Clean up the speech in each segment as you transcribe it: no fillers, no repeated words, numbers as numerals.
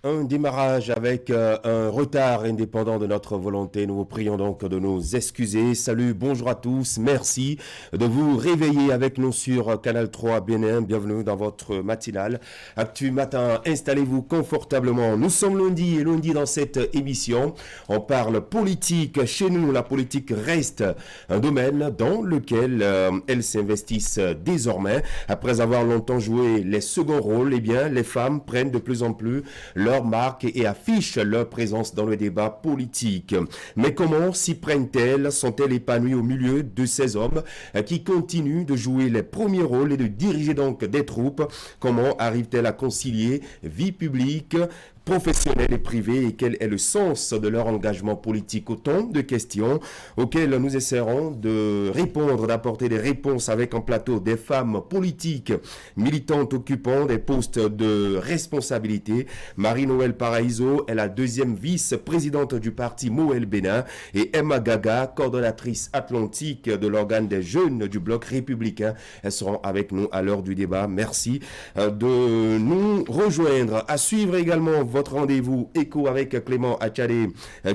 Un démarrage avec un retard indépendant de notre volonté. Nous vous prions donc de nous excuser. Salut, bonjour à tous. Merci de vous réveiller avec nous sur Canal 3 Bénin. Bienvenue dans votre matinale. Actu Matin, installez-vous confortablement. Nous sommes lundi et lundi dans cette émission. On parle politique. Chez nous, la politique reste un domaine dans lequel elles s'investissent désormais. Après avoir longtemps joué les seconds rôles, eh bien, les femmes prennent de plus en plus leur marque et affichent leur présence dans le débat politique. Mais comment s'y prennent-elles? Sont-elles épanouies au milieu de ces hommes qui continuent de jouer les premiers rôles et de diriger donc des troupes? Comment arrivent-elles à concilier vie publique, professionnels et privés, et quel est le sens de leur engagement politique? Autant de questions auxquelles nous essaierons de répondre, d'apporter des réponses avec en plateau des femmes politiques, militantes occupant des postes de responsabilité. Marie-Noël Paraïso est la deuxième vice-présidente du parti Moël Bénin et Emma Gaga, coordonnatrice atlantique de l'organe des jeunes du bloc républicain. Elles seront avec nous à l'heure du débat. Merci de nous rejoindre. À suivre également votre rendez-vous écho avec Clément Achadé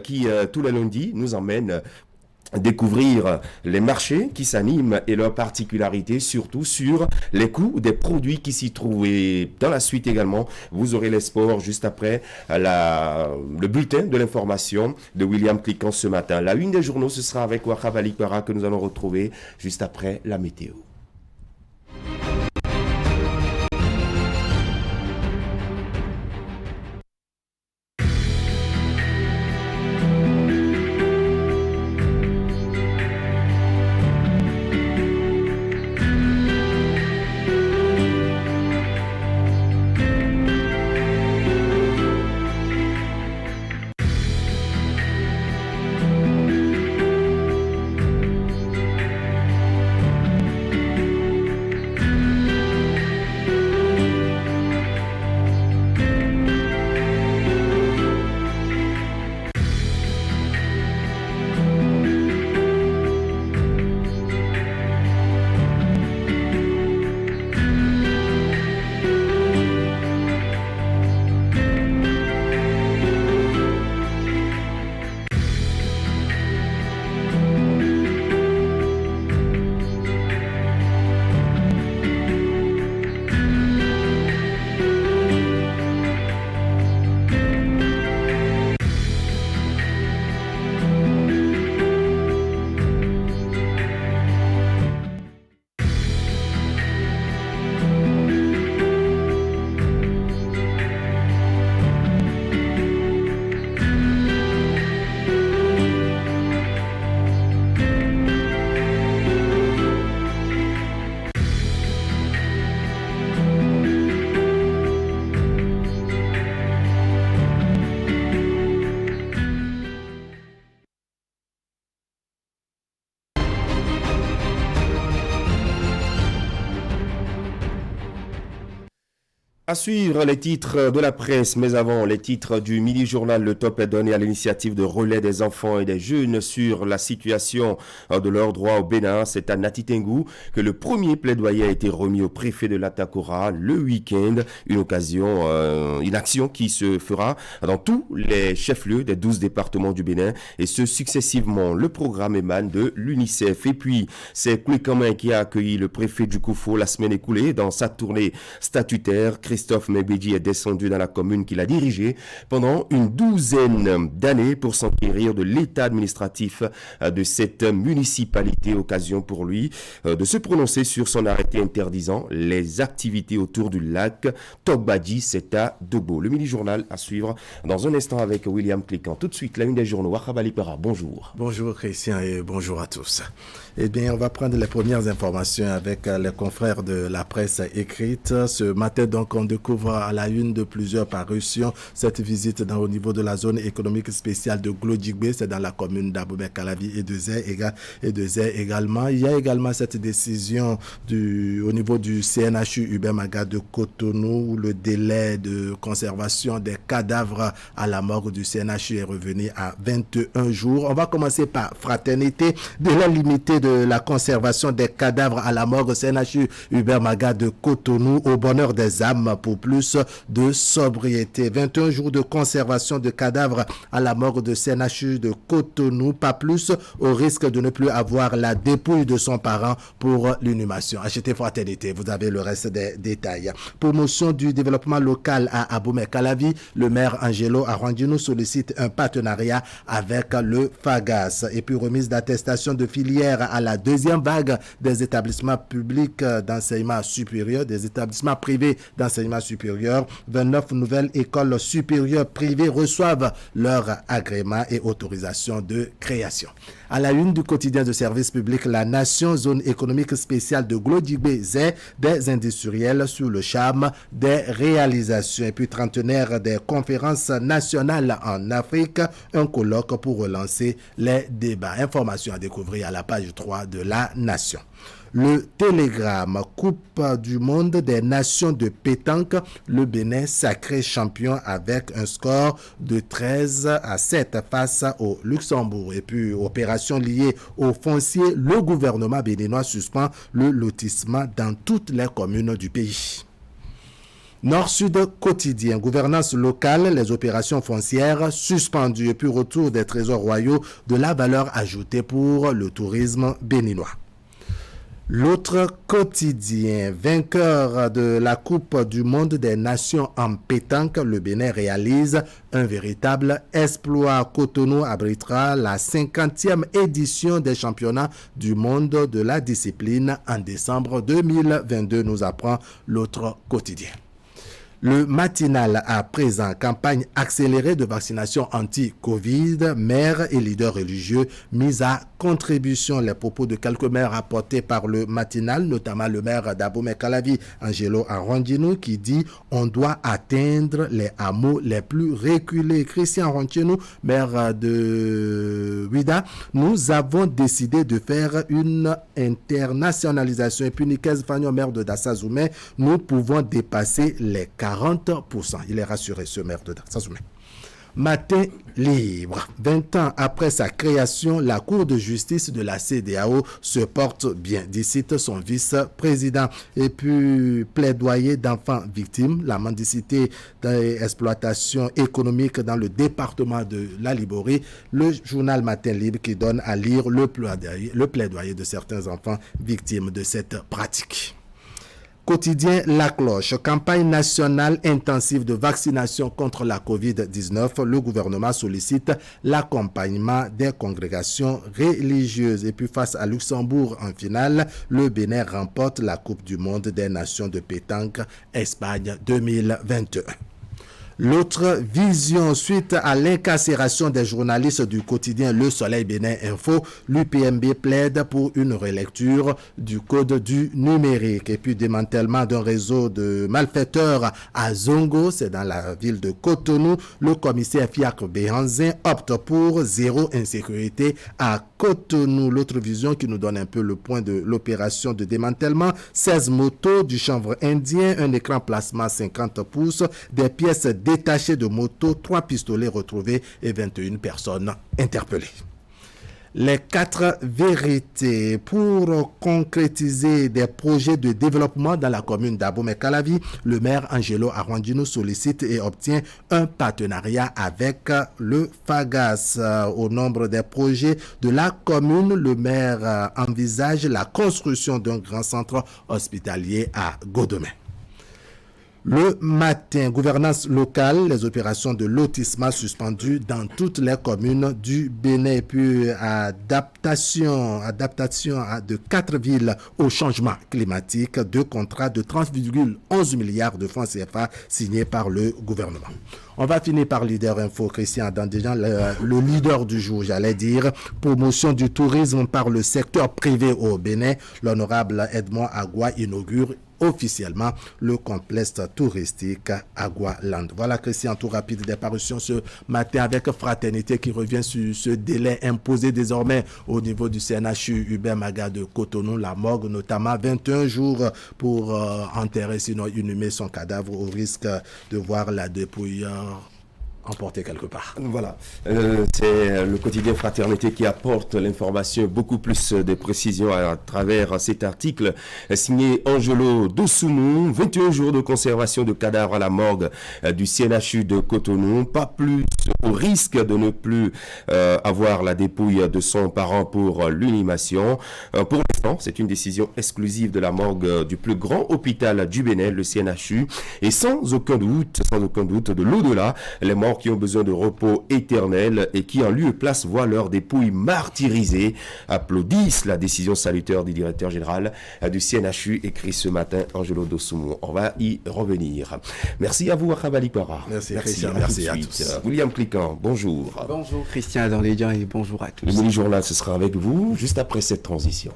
qui tous les lundis nous emmène découvrir les marchés qui s'animent et leurs particularités, surtout sur les coûts des produits qui s'y trouvent. Et dans la suite également, vous aurez les sports juste après le bulletin de l'information de William Cliquant ce matin. La une des journaux, ce sera avec Wahab Ali Para que nous allons retrouver juste après la météo. À suivre les titres de la presse, mais avant les titres du mini-journal, le top est donné à l'initiative de relais des enfants et des jeunes sur la situation de leurs droits au Bénin. C'est à Nati Tengou que le premier plaidoyer a été remis au préfet de l'Atakora le week-end. Une action qui se fera dans tous les chefs-lieux des 12 départements du Bénin et ce successivement. Le programme émane de l'UNICEF. Et puis, c'est Kouikamin qui a accueilli le préfet du Koufo la semaine écoulée dans sa tournée statutaire. Christophe Mbedji est descendu dans la commune qu'il a dirigée pendant une douzaine d'années pour s'enquérir de l'état administratif de cette municipalité. Occasion pour lui de se prononcer sur son arrêté interdisant les activités autour du lac Togbadji, c'est à Dobo. Le mini-journal à suivre dans un instant avec William Cliquant. Tout de suite, la une des journaux. Wahab Ali Para, bonjour. Bonjour Christian et bonjour à tous. Eh bien, on va prendre les premières informations avec les confrères de la presse écrite. Ce matin, donc, on découvre à la une de plusieurs parutions cette visite au niveau de la zone économique spéciale de Glodjigbe, c'est dans la commune d'Aboubek-Calavi et de Zé également. Il y a également cette décision au niveau du CNHU Hubert Maga de Cotonou où le délai de conservation des cadavres à la morgue du CNHU est revenu à 21 jours. On va commencer par Fraternité, délai limité de la conservation des cadavres à la morgue CNHU Hubert Maga de Cotonou au bonheur des âmes pour plus de sobriété. 21 jours de conservation de cadavres à la morgue de CNHU de Cotonou, pas plus, au risque de ne plus avoir la dépouille de son parent pour l'inhumation. Achetez Fraternité, vous avez le reste des détails. Promotion du développement local à Abomey-Calavi, le maire Angelo Arwandino sollicite un partenariat avec le FAGAS. Et puis remise d'attestation de filière à la deuxième vague des établissements publics d'enseignement supérieur, des établissements privés d'enseignement supérieur. 29 nouvelles écoles supérieures privées reçoivent leur agrément et autorisation de création. À la une du quotidien de service public, La Nation, zone économique spéciale de Glodibé-Zé, des industriels sur le charme des réalisations. Et puis trentenaire des conférences nationales en Afrique, un colloque pour relancer les débats. Information à découvrir à la page 3 de La Nation. Le Télégramme, Coupe du monde des nations de pétanque, le Bénin sacré champion avec un score de 13-7 face au Luxembourg. Et puis, opération liée au foncier, le gouvernement béninois suspend le lotissement dans toutes les communes du pays. Nord-Sud quotidien, gouvernance locale, les opérations foncières suspendues et puis retour des trésors royaux de la valeur ajoutée pour le tourisme béninois. L'autre quotidien, vainqueur de la Coupe du monde des nations en pétanque, le Bénin réalise un véritable exploit. Cotonou abritera la 50e édition des championnats du monde de la discipline en décembre 2022, nous apprend l'autre quotidien. Le matinal à présent, campagne accélérée de vaccination anti-Covid, maires et leaders religieux mis à contribution. Les propos de quelques maires apportés par le matinal, notamment le maire d'Abomey-Calavi, Angelo Arwandino, qui dit on doit atteindre les hameaux les plus reculés. Christian Roncheno, maire de Ouida, nous avons décidé de faire une internationalisation. Et puis Nikez Fagnon, maire de Dassazoumé, nous pouvons dépasser les 40%. Il est rassuré, ce maire de Dassazoumé. Matin libre. 20 ans après sa création, la Cour de justice de la CEDEAO se porte bien, dit son vice-président. Et puis, plaidoyer d'enfants victimes, la mendicité d'exploitation économique dans le département de la Liborie, le journal Matin libre qui donne à lire le plaidoyer de certains enfants victimes de cette pratique. Quotidien La Cloche, campagne nationale intensive de vaccination contre la COVID-19. Le gouvernement sollicite l'accompagnement des congrégations religieuses. Et puis face à Luxembourg en finale, le Bénin remporte la Coupe du monde des nations de pétanque Espagne 2021. L'autre vision, suite à l'incarcération des journalistes du quotidien Le Soleil Bénin Info, l'UPMB plaide pour une relecture du code du numérique. Et puis démantèlement d'un réseau de malfaiteurs à Zongo, c'est dans la ville de Cotonou. Le commissaire Fiacre Béhanzin opte pour zéro insécurité à Cotonou. L'autre vision qui nous donne un peu le point de l'opération de démantèlement, 16 motos, du chanvre indien, un écran plasma 50 pouces, des pièces détachés de moto, 3 pistolets retrouvés et 21 personnes interpellées. Les 4 vérités pour concrétiser des projets de développement dans la commune d'Abomey-Calavi. Le maire Angelo Arwandino sollicite et obtient un partenariat avec le FAGAS. Au nombre des projets de la commune, le maire envisage la construction d'un grand centre hospitalier à Godomey. Le matin, gouvernance locale, les opérations de lotissement suspendues dans toutes les communes du Bénin. Et puis adaptation de 4 villes au changement climatique, 2 contrats de 30,11 milliards de francs CFA signés par le gouvernement. On va finir par Leader Info, Christian Dandejan, le leader du jour, j'allais dire. Promotion du tourisme par le secteur privé au Bénin. L'honorable Edmond Agua inaugure officiellement le complexe touristique Agualand. Voilà, Christian, tout rapide des parutions ce matin avec Fraternité qui revient sur ce délai imposé désormais au niveau du CNHU Hubert Maga de Cotonou, la morgue notamment, 21 jours pour enterrer, sinon inhumer son cadavre au risque de voir la dépouille emporter quelque part. Voilà, c'est le quotidien Fraternité qui apporte l'information, beaucoup plus de précisions à travers cet article signé Angelo Dosoumou. 21 jours de conservation de cadavres à la morgue du CNHU de Cotonou, pas plus au risque de ne plus avoir la dépouille de son parent pour l'inhumation. Pour l'instant, c'est une décision exclusive de la morgue du plus grand hôpital du Bénin, le CNHU, et sans aucun doute de l'au-delà, les morts qui ont besoin de repos éternel et qui en lieu et place voient leurs dépouilles martyrisées applaudissent la décision salutaire du directeur général du CNHU, écrit ce matin Angelo Dosoumou. On va y revenir. Merci à vous, Akhabali Kwara. Merci Christian, merci à tous. William Cliquant, bonjour. Bonjour Christian Adorlédian et bonjour à tous. Le mini journal, ce sera avec vous juste après cette transition.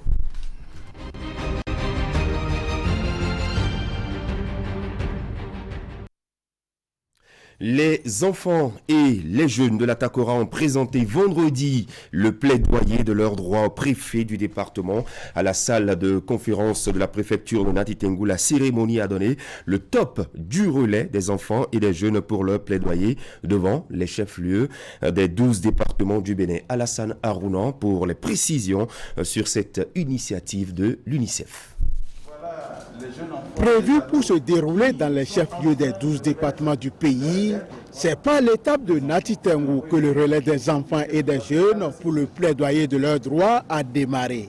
Les enfants et les jeunes de la Takora ont présenté vendredi le plaidoyer de leurs droits au préfet du département à la salle de conférence de la préfecture de Nati Tengou. La cérémonie a donné le top du relais des enfants et des jeunes pour leur plaidoyer devant les chefs-lieux des 12 départements du Bénin. Alassane Harounan pour les précisions sur cette initiative de l'UNICEF. Prévu pour se dérouler dans les chefs-lieux des 12 départements du pays, c'est par l'étape de Nati Tengou que le relais des enfants et des jeunes pour le plaidoyer de leurs droits a démarré.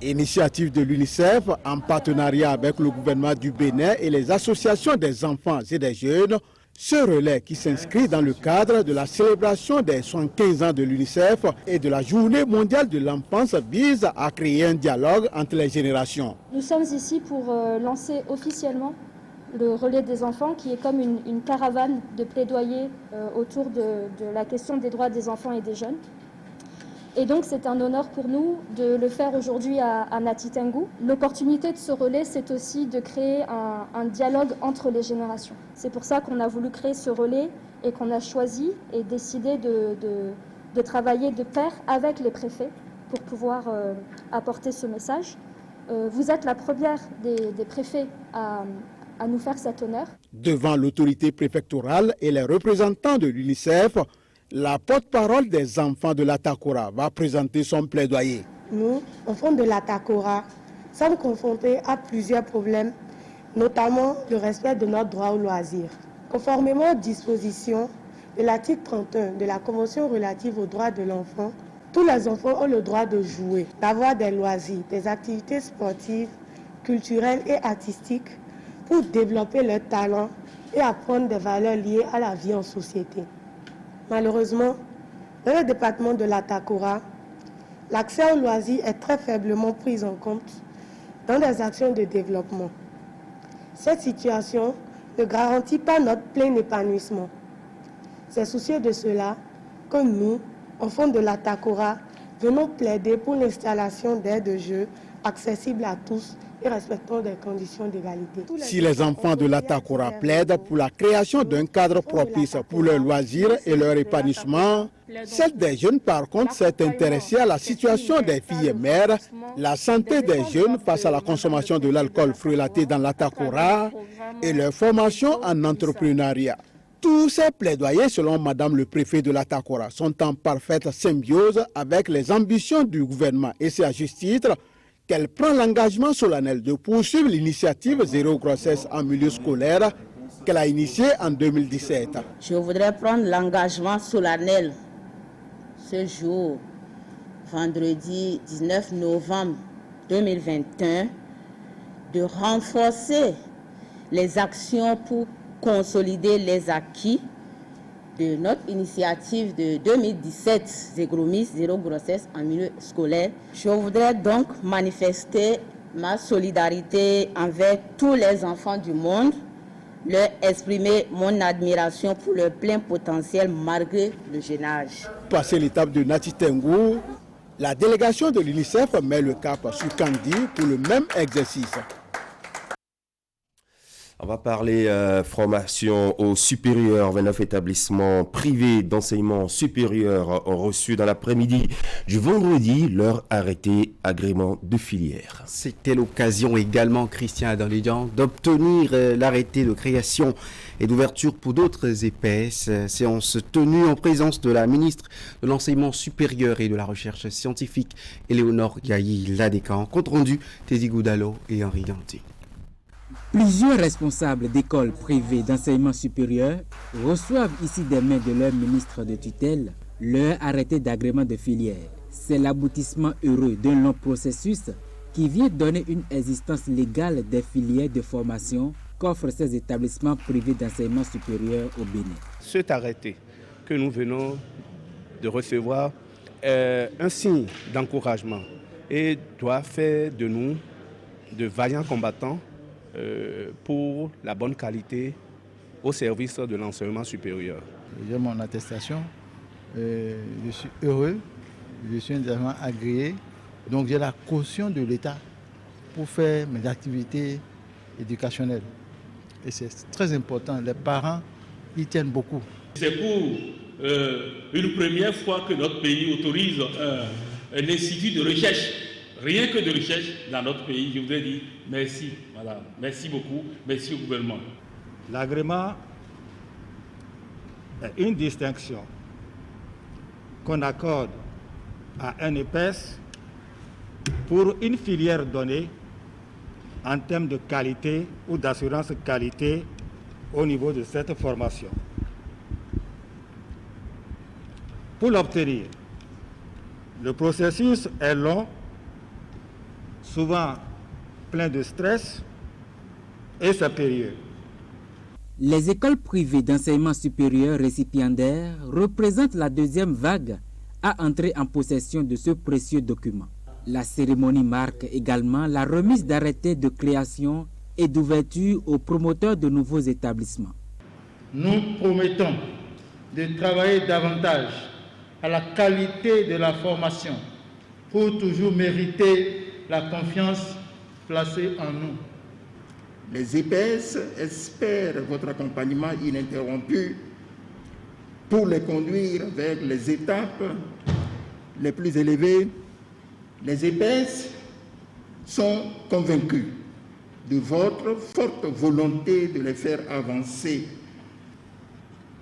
Initiative de l'UNICEF en partenariat avec le gouvernement du Bénin et les associations des enfants et des jeunes. Ce relais qui s'inscrit dans le cadre de la célébration des 75 ans de l'UNICEF et de la Journée mondiale de l'enfance vise à créer un dialogue entre les générations. Nous sommes ici pour lancer officiellement le relais des enfants qui est comme une caravane de plaidoyer autour de la question des droits des enfants et des jeunes. Et donc c'est un honneur pour nous de le faire aujourd'hui à Nati Tengou. L'opportunité de ce relais, c'est aussi de créer un dialogue entre les générations. C'est pour ça qu'on a voulu créer ce relais et qu'on a choisi et décidé de travailler de pair avec les préfets pour pouvoir apporter ce message. Vous êtes la première des préfets à nous faire cet honneur. Devant l'autorité préfectorale et les représentants de l'UNICEF, la porte-parole des enfants de la Takora va présenter son plaidoyer. Nous, enfants de la Takora, sommes confrontés à plusieurs problèmes, notamment le respect de notre droit au loisir. Conformément aux dispositions de l'article 31 de la Convention relative aux droits de l'enfant, tous les enfants ont le droit de jouer, d'avoir des loisirs, des activités sportives, culturelles et artistiques pour développer leurs talents et apprendre des valeurs liées à la vie en société. Malheureusement, dans le département de la Takora, l'accès aux loisirs est très faiblement pris en compte dans des actions de développement. Cette situation ne garantit pas notre plein épanouissement. C'est soucieux de cela que nous, enfants de la Takora, venons plaider pour l'installation d'aires de jeu accessibles à tous et respectant des conditions d'égalité. Si les enfants de la Takora plaident pour la création d'un cadre propice pour leurs loisirs et leur épanouissement, celle des jeunes par contre s'est intéressée à la situation des filles mères, la santé des jeunes face à la consommation de l'alcool frelaté dans la Takora et leur formation en entrepreneuriat. Tous ces plaidoyers, selon Madame le préfet de la Takora, sont en parfaite symbiose avec les ambitions du gouvernement et c'est à juste titre qu'elle prend l'engagement solennel de poursuivre l'initiative Zéro grossesse en milieu scolaire qu'elle a initiée en 2017. Je voudrais prendre l'engagement solennel ce jour, vendredi 19 novembre 2021, de renforcer les actions pour consolider les acquis de notre initiative de 2017, Zegromis, Zéro grossesse en milieu scolaire. Je voudrais donc manifester ma solidarité envers tous les enfants du monde, leur exprimer mon admiration pour leur plein potentiel malgré le jeune âge. Passé l'étape de Nati Tengou, la délégation de l'UNICEF met le cap sur Kandi pour le même exercice. On va parler formation au supérieur. 29 établissements privés d'enseignement supérieur ont reçu dans l'après-midi du vendredi leur arrêté agrément de filière. C'était l'occasion également, Christian Adanlidian, d'obtenir l'arrêté de création et d'ouverture pour d'autres EPS. Séance tenue en présence de la ministre de l'Enseignement supérieur et de la Recherche scientifique, Éléonore Yahi-Ladécan. Compte rendu, Teddy Goudalo et Henri Ganti. Plusieurs responsables d'écoles privées d'enseignement supérieur reçoivent ici des mains de leur ministre de tutelle leur arrêté d'agrément de filière. C'est l'aboutissement heureux d'un long processus qui vient donner une existence légale des filières de formation qu'offrent ces établissements privés d'enseignement supérieur au Bénin. Cet arrêté que nous venons de recevoir est un signe d'encouragement et doit faire de nous de vaillants combattants pour la bonne qualité au service de l'enseignement supérieur. J'ai mon attestation, je suis heureux, je suis indirectement agréé, donc j'ai la caution de l'État pour faire mes activités éducationnelles. Et c'est très important, les parents y tiennent beaucoup. C'est pour une première fois que notre pays autorise un institut de recherche. Rien que de recherche dans notre pays, je voudrais dire merci, madame. Merci beaucoup, merci au gouvernement. L'agrément est une distinction qu'on accorde à un EPS pour une filière donnée en termes de qualité ou d'assurance qualité au niveau de cette formation. Pour l'obtenir, le processus est long, souvent plein de stress et c'est périlleux. Les écoles privées d'enseignement supérieur récipiendaires représentent la deuxième vague à entrer en possession de ce précieux document. La cérémonie marque également la remise d'arrêtés de création et d'ouverture aux promoteurs de nouveaux établissements. Nous promettons de travailler davantage à la qualité de la formation pour toujours mériter la confiance placée en nous. Les EPS espèrent votre accompagnement ininterrompu pour les conduire vers les étapes les plus élevées. Les EPS sont convaincus de votre forte volonté de les faire avancer.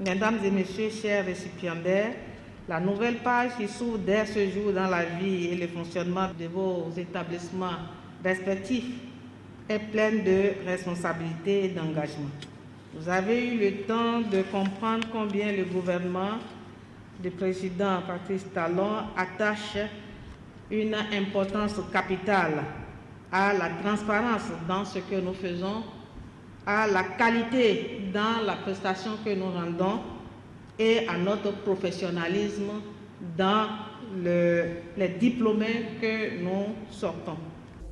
Mesdames et messieurs, chers récipiendaires, la nouvelle page qui s'ouvre dès ce jour dans la vie et le fonctionnement de vos établissements respectifs est pleine de responsabilités et d'engagement. Vous avez eu le temps de comprendre combien le gouvernement du président Patrice Talon attache une importance capitale à la transparence dans ce que nous faisons, à la qualité dans la prestation que nous rendons et à notre professionnalisme dans les diplômés que nous sortons.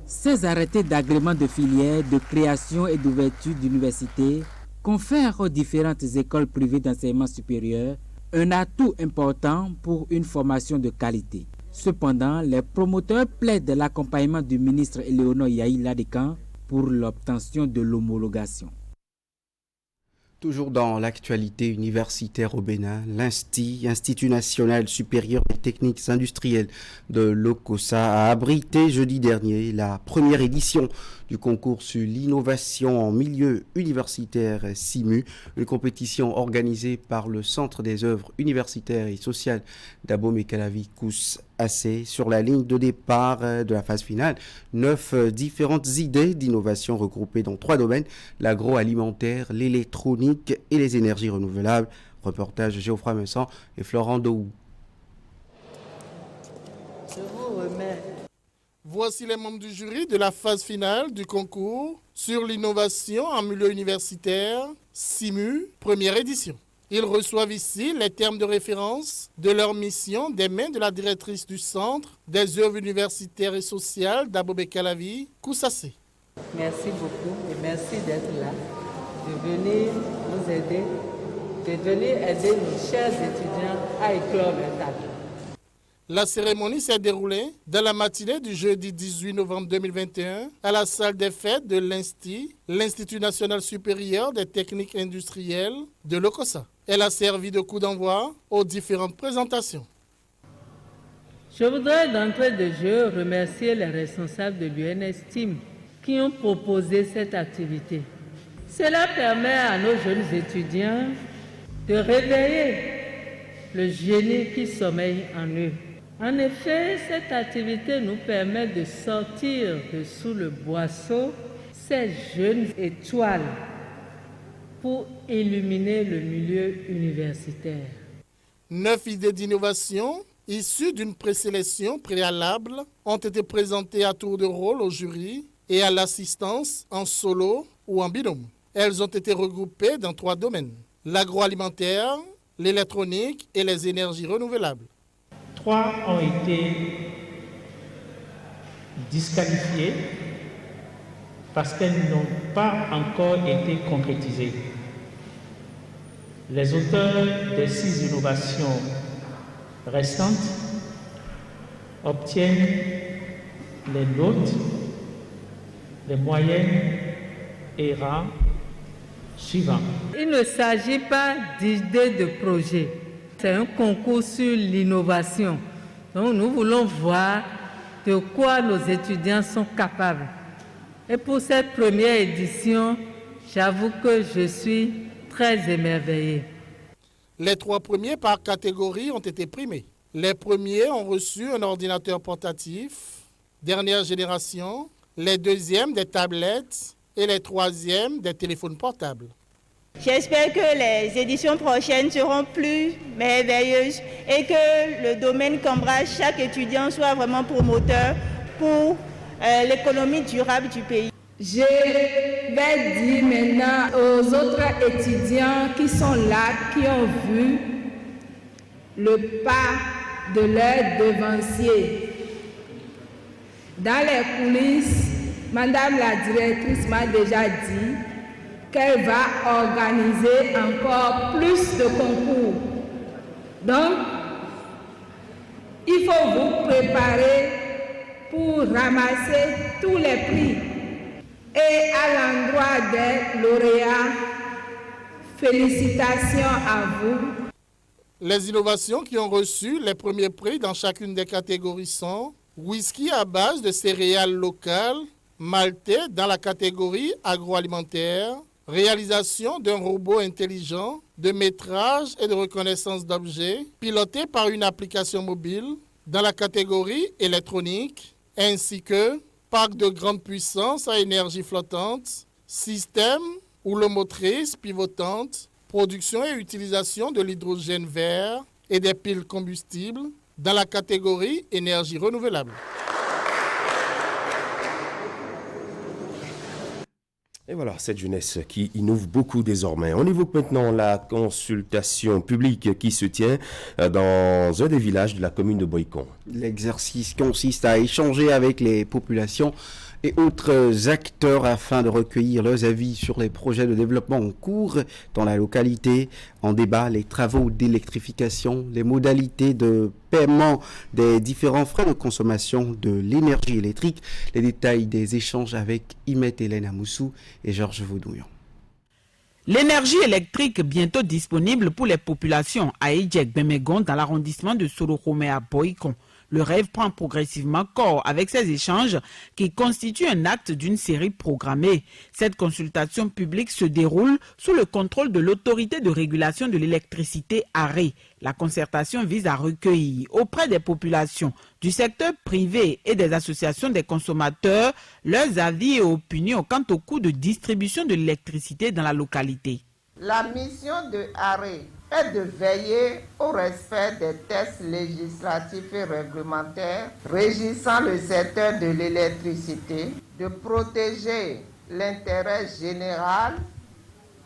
Ces arrêtés d'agrément de filière, de création et d'ouverture d'universités confèrent aux différentes écoles privées d'enseignement supérieur un atout important pour une formation de qualité. Cependant, les promoteurs plaident l'accompagnement du ministre Éléonore Yahi-Ladécan pour l'obtention de l'homologation. Toujours dans l'actualité universitaire au Bénin, l'Institut national supérieur des techniques industrielles de l'Okossa a abrité jeudi dernier la première édition du concours sur l'innovation en milieu universitaire SIMU, une compétition organisée par le Centre des œuvres universitaires et sociales d'Abomey-Calavi Kous-Assé. Sur la ligne de départ de la phase finale, 9 différentes idées d'innovation regroupées dans 3 domaines, l'agroalimentaire, l'électronique et les énergies renouvelables. Reportage Geoffroy Messan et Florent Dohou. Voici les membres du jury de la phase finale du concours sur l'innovation en milieu universitaire SIMU, première édition. Ils reçoivent ici les termes de référence de leur mission des mains de la directrice du Centre des œuvres universitaires et sociales d'Abomey-Calavi, Kous-Assé. Merci beaucoup et merci d'être là, de venir nous aider, de venir aider nos chers étudiants à éclore leur talent. La cérémonie s'est déroulée dans la matinée du jeudi 18 novembre 2021 à la salle des fêtes de l'INSTI, l'Institut national supérieur des techniques industrielles de l'OCOSA. Elle a servi de coup d'envoi aux différentes présentations. Je voudrais d'entrée de jeu remercier les responsables de l'UNSTIM qui ont proposé cette activité. Cela permet à nos jeunes étudiants de réveiller le génie qui sommeille en eux. En effet, cette activité nous permet de sortir de sous le boisseau ces jeunes étoiles pour illuminer le milieu universitaire. 9 idées d'innovation issues d'une présélection préalable ont été présentées à tour de rôle au jury et à l'assistance en solo ou en binôme. Elles ont été regroupées dans 3 domaines: l'agroalimentaire, l'électronique et les énergies renouvelables. 3 ont été disqualifiées parce qu'elles n'ont pas encore été concrétisées. Les auteurs des 6 innovations restantes obtiennent les notes, les moyennes et rangs suivants. Il ne s'agit pas d'idées de projet. C'est un concours sur l'innovation. Donc nous voulons voir de quoi nos étudiants sont capables. Et pour cette première édition, j'avoue que je suis très émerveillée. Les 3 premiers par catégorie ont été primés. Les premiers ont reçu un ordinateur portatif, dernière génération, les deuxièmes des tablettes et les troisièmes des téléphones portables. J'espère que les éditions prochaines seront plus merveilleuses et que le domaine qu'embrasse chaque étudiant soit vraiment promoteur pour l'économie durable du pays. Je vais dire maintenant aux autres étudiants qui sont là, qui ont vu le pas de leur devancier. Dans les coulisses, Madame la directrice m'a déjà dit qu'elle va organiser encore plus de concours. Donc, il faut vous préparer pour ramasser tous les prix. Et à l'endroit des lauréats, félicitations à vous. Les innovations qui ont reçu les premiers prix dans chacune des catégories sont whisky à base de céréales locales, maltais dans la catégorie agroalimentaire, réalisation d'un robot intelligent de métrage et de reconnaissance d'objets, piloté par une application mobile dans la catégorie électronique, ainsi que parc de grande puissance à énergie flottante, système houlomotrice pivotante, production et utilisation de l'hydrogène vert et des piles combustibles dans la catégorie énergie renouvelable. Et voilà, cette jeunesse qui innove beaucoup désormais. On évoque maintenant la consultation publique qui se tient dans un des villages de la commune de Boycon. L'exercice consiste à échanger avec les populations et autres acteurs afin de recueillir leurs avis sur les projets de développement en cours dans la localité. En débat, les travaux d'électrification, les modalités de paiement des différents frais de consommation de l'énergie électrique. Les détails des échanges avec Imet Hélène Amoussou et Georges Vaudouillon. L'énergie électrique bientôt disponible pour les populations à Edjek-Bemegon dans l'arrondissement de Sorokome à Boycon. Le rêve prend progressivement corps avec ces échanges qui constituent un acte d'une série programmée. Cette consultation publique se déroule sous le contrôle de l'autorité de régulation de l'électricité ARE. La concertation vise à recueillir auprès des populations du secteur privé et des associations des consommateurs leurs avis et opinions quant au coût de distribution de l'électricité dans la localité. La mission de ARE est de veiller au respect des textes législatifs et réglementaires régissant le secteur de l'électricité, de protéger l'intérêt général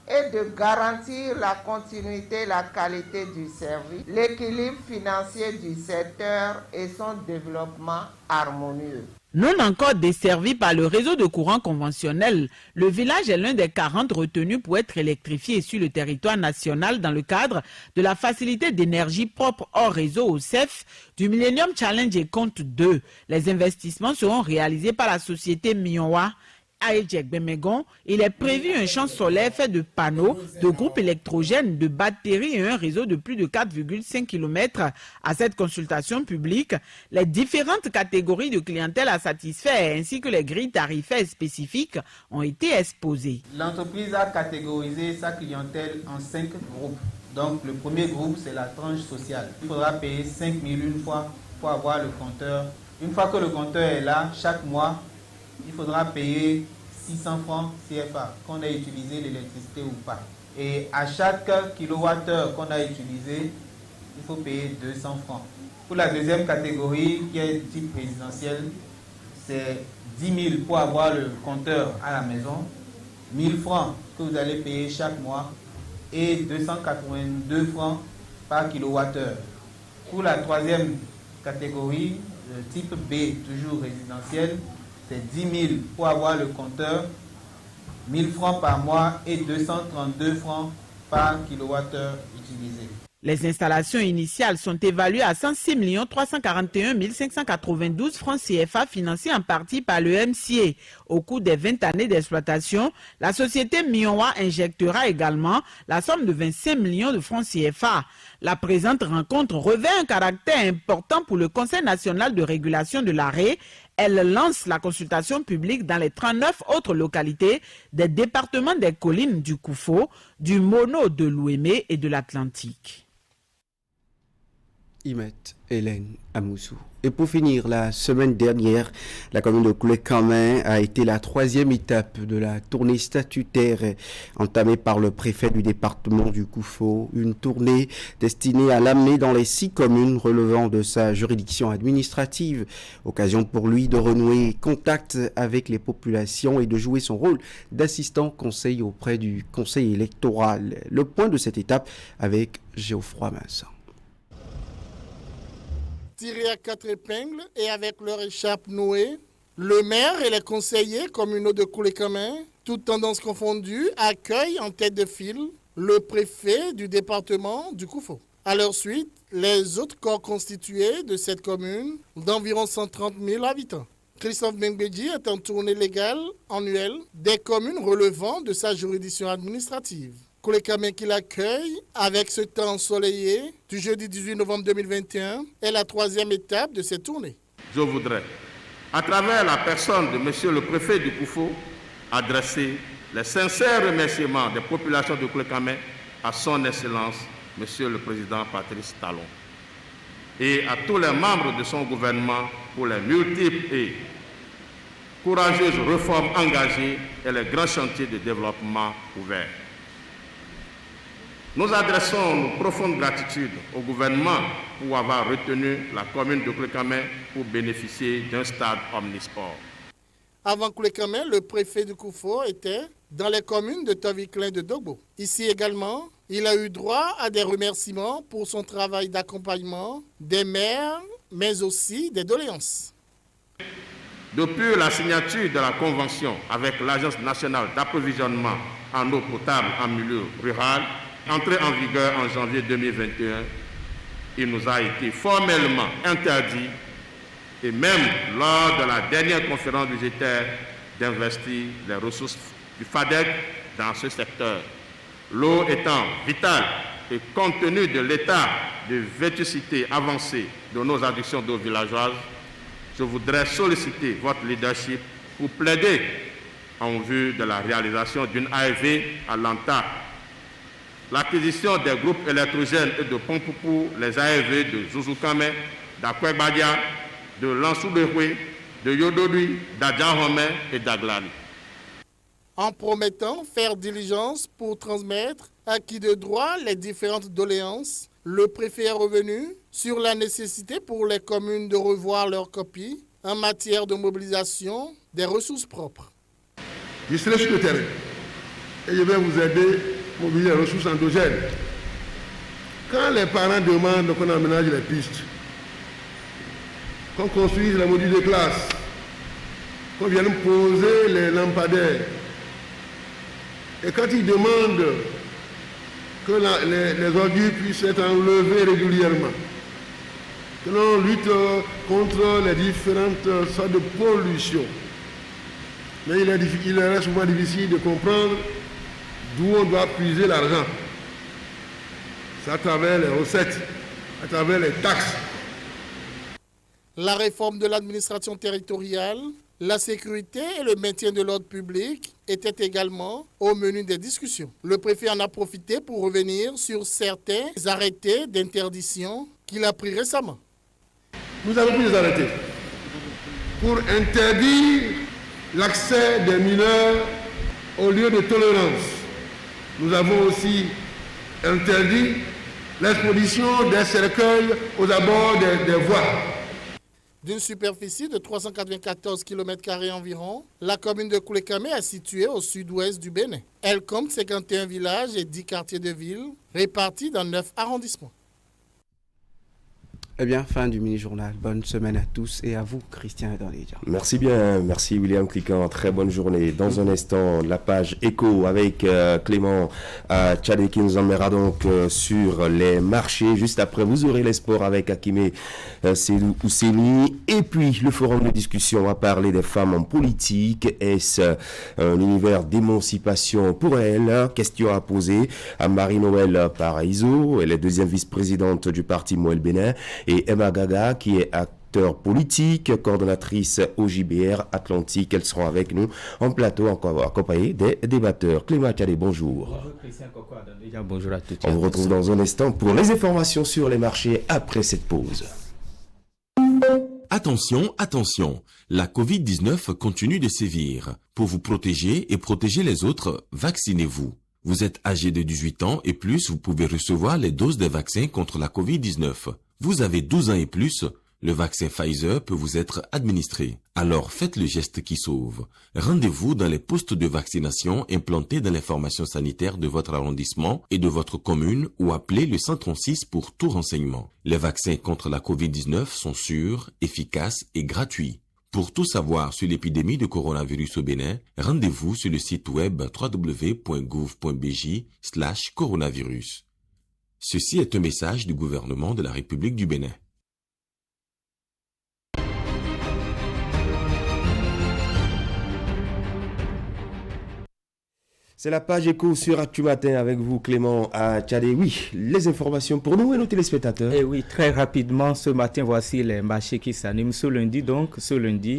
est de garantir la continuité et la qualité du service, l'équilibre financier du secteur et son développement harmonieux. Non encore desservi par le réseau de courant conventionnel, le village est l'un des 40 retenus pour être électrifié sur le territoire national dans le cadre de la facilité d'énergie propre hors réseau au CEF du Millennium Challenge et Compte 2. Les investissements seront réalisés par la société Mionwa. À Ejek-Bemegon, il est prévu un champ solaire fait de panneaux, de groupes électrogènes, de batteries et un réseau de plus de 4,5 km. À cette consultation publique, les différentes catégories de clientèle à satisfaire ainsi que les grilles tarifaires spécifiques ont été exposées. L'entreprise a catégorisé sa clientèle en 5 groupes. Donc le premier groupe, c'est la tranche sociale. Il faudra payer 5 000 une fois pour avoir le compteur. Une fois que le compteur est là, chaque mois, il faudra payer 600 francs CFA, qu'on a utilisé l'électricité ou pas. Et à chaque kilowattheure qu'on a utilisé, il faut payer 200 francs. Pour la deuxième catégorie, qui est type résidentiel, c'est 10 000 pour avoir le compteur à la maison, 1 000 francs que vous allez payer chaque mois et 282 francs par kilowattheure. Pour la troisième catégorie, le type B, toujours résidentiel, c'est 10 000 pour avoir le compteur, 1 000 francs par mois et 232 francs par kilowattheure utilisé. Les installations initiales sont évaluées à 106 341 592 francs CFA financés en partie par le MCA. Au cours des 20 années d'exploitation, la société Mionwa injectera également la somme de 25 millions de francs CFA. La présente rencontre revêt un caractère important pour le Conseil national de régulation de l'arrêt. Elle lance la consultation publique dans les 39 autres localités des départements des collines du Koufo, du Mono de l'Ouémé et de l'Atlantique. Imet Hélène Amoussou. Et pour finir, la semaine dernière, la commune de Koulé-Kamen a été la 3e étape de la tournée statutaire entamée par le préfet du département du Koufo. Une tournée destinée à l'amener dans les 6 communes relevant de sa juridiction administrative. Occasion pour lui de renouer contact avec les populations et de jouer son rôle d'assistant conseil auprès du conseil électoral. Le point de cette étape avec Geoffroy Vincent. Tirés à 4 épingles et avec leur écharpe nouée, le maire et les conseillers communaux de Koulé-Kamen, toutes tendances confondues, accueillent en tête de file le préfet du département du Koufo. À leur suite, les autres corps constitués de cette commune d'environ 130 000 habitants. Christophe Bengbedji est en tournée légale annuelle des communes relevant de sa juridiction administrative. Koulé-Kamen qui l'accueille avec ce temps ensoleillé du jeudi 18 novembre 2021 est la 3e étape de cette tournée. Je voudrais, à travers la personne de monsieur le préfet du Koufo, adresser les sincères remerciements des populations de Koulé-Kamen à son excellence, monsieur le président Patrice Talon, et à tous les membres de son gouvernement pour les multiples et courageuses réformes engagées et les grands chantiers de développement ouverts. Nous adressons nos profondes gratitudes au gouvernement pour avoir retenu la commune de Koulé-Kamen pour bénéficier d'un stade omnisport. Avant Koulé-Kamen, le préfet du Koufo était dans les communes de Toviklen de Dogbo. Ici également, il a eu droit à des remerciements pour son travail d'accompagnement des maires, mais aussi des doléances. Depuis la signature de la convention avec l'Agence nationale d'approvisionnement en eau potable en milieu rural, entrée en vigueur en janvier 2021, il nous a été formellement interdit, et même lors de la dernière conférence budgétaire, d'investir les ressources du FADEC dans ce secteur. L'eau étant vitale et compte tenu de l'état de vétusté avancée de nos addictions d'eau villageoises, je voudrais solliciter votre leadership pour plaider en vue de la réalisation d'une AEV à l'ANTA, l'acquisition des groupes électrogènes et de pompes pour les AEV de Zouzoukame, d'Akwegbadia, de Lansouberoué, de Yododui, d'Adjahome et d'Aglani. En promettant faire diligence pour transmettre à qui de droit les différentes doléances, le préfet est revenu sur la nécessité pour les communes de revoir leurs copies en matière de mobilisation des ressources propres. Je serai sur le terrain et je vais vous aider mobiliser les ressources endogènes. Quand les parents demandent qu'on aménage les pistes, qu'on construise les modules de classe, qu'on vienne poser les lampadaires, et quand ils demandent que les ordures puissent être enlevées régulièrement, que l'on lutte contre les différentes sortes de pollution, mais il est souvent difficile de comprendre d'où on doit puiser l'argent. C'est à travers les recettes, à travers les taxes. La réforme de l'administration territoriale, la sécurité et le maintien de l'ordre public étaient également au menu des discussions. Le préfet en a profité pour revenir sur certains arrêtés d'interdiction qu'il a pris récemment. Nous avons pris des arrêtés pour interdire l'accès des mineurs aux lieux de tolérance. Nous avons aussi interdit l'exposition des cercueils aux abords des voies. D'une superficie de 394 km² environ, la commune de Koulekame est située au sud-ouest du Bénin. Elle compte 51 villages et 10 quartiers de ville répartis dans 9 arrondissements. Eh bien, fin du mini-journal. Bonne semaine à tous et à vous, Christian Edanleja. Merci bien, merci William Cliquant. Très bonne journée. Dans un instant, la page écho avec Clément Tchadé qui nous emmènera donc sur les marchés. Juste après, vous aurez les sports avec Akime Sédou Ousseni. Et puis, le forum de discussion va parler des femmes en politique. Est-ce un univers d'émancipation pour elles? Question à poser à Marie-Noël Paraiso. Elle est deuxième vice-présidente du parti Moël Bénin. Et Emma Gaga, qui est acteur politique, coordonnatrice au JBR Atlantique. Elles seront avec nous en plateau, accompagnées des débatteurs. Clément Tchadé, bonjour. Bonjour Christian Cocoa, bonjour à tous. On vous retrouve dans un instant pour les informations sur les marchés après cette pause. Attention, attention, la Covid-19 continue de sévir. Pour vous protéger et protéger les autres, vaccinez-vous. Vous êtes âgé de 18 ans et plus, vous pouvez recevoir les doses des vaccins contre la Covid-19. Vous avez 12 ans et plus, le vaccin Pfizer peut vous être administré. Alors faites le geste qui sauve. Rendez-vous dans les postes de vaccination implantés dans les formations sanitaires de votre arrondissement et de votre commune ou appelez le 136 pour tout renseignement. Les vaccins contre la Covid-19 sont sûrs, efficaces et gratuits. Pour tout savoir sur l'épidémie de coronavirus au Bénin, rendez-vous sur le site web www.gouv.bj/coronavirus. Ceci est un message du gouvernement de la République du Bénin. C'est la page écho sur Actu Matin avec vous, Clément Tchadé. Oui, les informations pour nous et nos téléspectateurs. Et oui, très rapidement, ce matin, voici les marchés qui s'animent. Ce lundi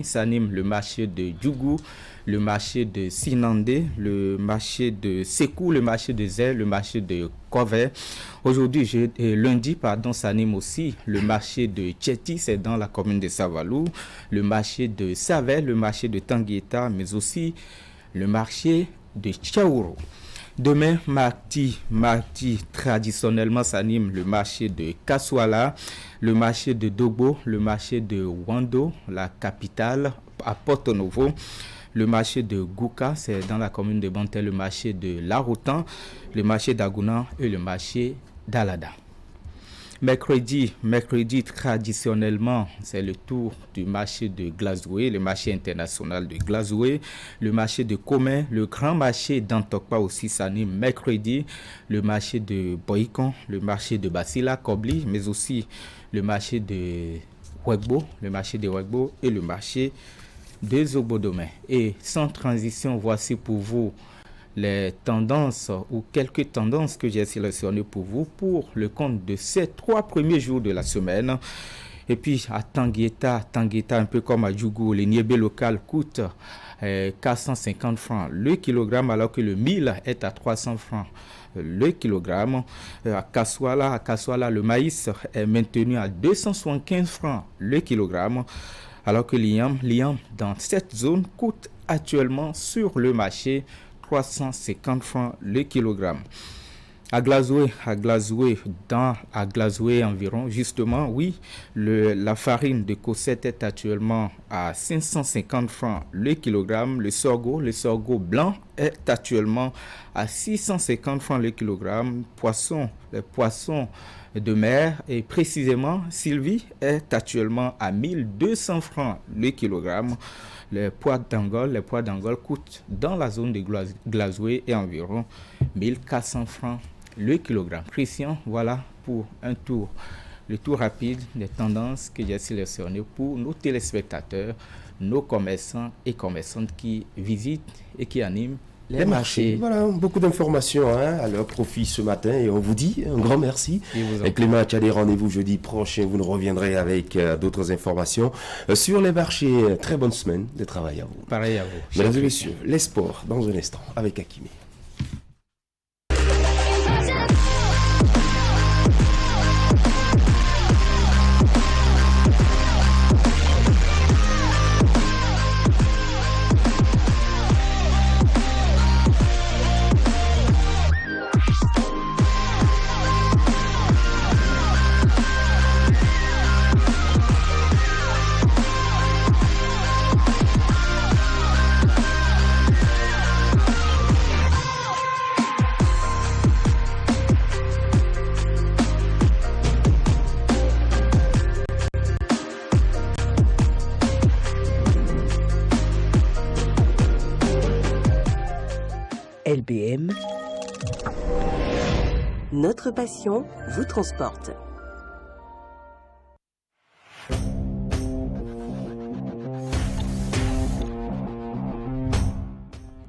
s'anime le marché de Djougou, le marché de Sinandé, le marché de Sekou, le marché de Zé, le marché de Kové. Aujourd'hui, lundi, s'anime aussi le marché de Tchéti, c'est dans la commune de Savalou, le marché de Savé, le marché de Tangueta, mais aussi le marché de Tchaouro. Demain, mardi, traditionnellement s'anime le marché de Kassouala, le marché de Dogbo, le marché de Wando, la capitale, à Porto Novo, le marché de Gouka, c'est dans la commune de Banté, le marché de Laroutan, le marché d'Agounan et le marché d'Alada. Mercredi, traditionnellement, c'est le tour du marché de Glazoué, le marché international de Glazoué, le marché de Comé, le grand marché d'Antokpa aussi s'anime mercredi, le marché de Boïkon, le marché de Basila, Kobli, mais aussi le marché de Wegbo, et le marché de Zobodomé. Et sans transition, voici pour vous les tendances ou quelques tendances que j'ai sélectionnées pour vous pour le compte de ces 3 premiers jours de la semaine. Et puis à Tangueta, un peu comme à Djougou, le niébé local coûte 450 francs le kilogramme alors que le mil est à 300 francs le kilogramme. À Kassouala, le maïs est maintenu à 275 francs le kilogramme alors que l'iam dans cette zone coûte actuellement sur le marché 350 francs le kilogramme. À Glazoué environ, justement, oui, la farine de Cosette est actuellement à 550 francs le kilogramme. Le sorgho blanc est actuellement à 650 francs le kilogramme. Les poissons de mer, et précisément, Sylvie est actuellement à 1200 francs le kilogramme. Les pois d'Angole coûtent dans la zone de Glazoué et environ 1400 francs le kilogramme. Christian, voilà pour le tour rapide des tendances que j'ai sélectionnées pour nos téléspectateurs, nos commerçants et commerçantes qui visitent et qui animent les marchés. Voilà, beaucoup d'informations à leur profit ce matin et on vous dit un grand merci. Et Clément, tu as des rendez-vous jeudi prochain, vous nous reviendrez avec d'autres informations sur les marchés. Très bonne semaine de travail à vous. Pareil à vous. Mesdames et messieurs, les sports dans un instant avec Hakimi. LBM, notre passion vous transporte.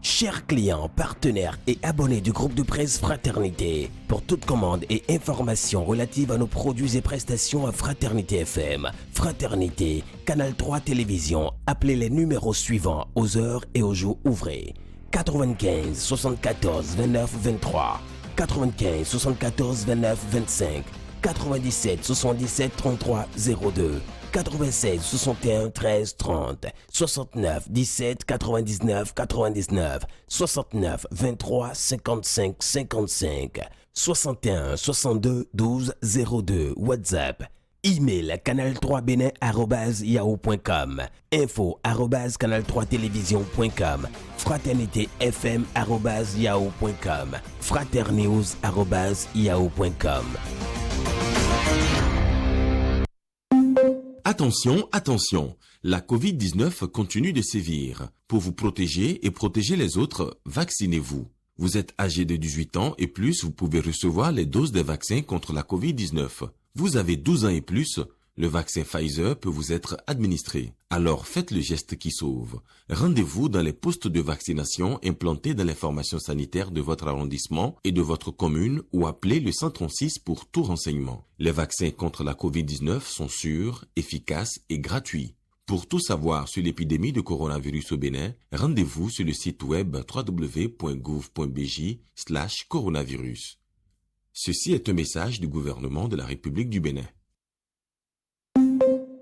Chers clients, partenaires et abonnés du groupe de presse Fraternité, pour toute commande et information relative à nos produits et prestations à Fraternité FM, Fraternité, Canal 3 Télévision, appelez les numéros suivants aux heures et aux jours ouvrés. 95 74 29 23, 95 74 29 25, 97 77 33 02, 96 61 13 30, 69 17 99 99, 69 23 55 55, 61 62 12 02, WhatsApp. Email canal3benin@yahoo.com, info@canal3télévision.com, fraternité_fm@yahoo.com, fraternews@yahoo.com. Attention, attention, la Covid-19 continue de sévir. Pour vous protéger et protéger les autres, vaccinez-vous. Vous êtes âgé de 18 ans et plus, vous pouvez recevoir les doses des vaccins contre la Covid-19. Vous avez 12 ans et plus, le vaccin Pfizer peut vous être administré. Alors faites le geste qui sauve. Rendez-vous dans les postes de vaccination implantés dans l'information sanitaire de votre arrondissement et de votre commune ou appelez le 136 pour tout renseignement. Les vaccins contre la Covid-19 sont sûrs, efficaces et gratuits. Pour tout savoir sur l'épidémie de coronavirus au Bénin, rendez-vous sur le site web www.gouv.bj/coronavirus. Ceci est un message du gouvernement de la République du Bénin.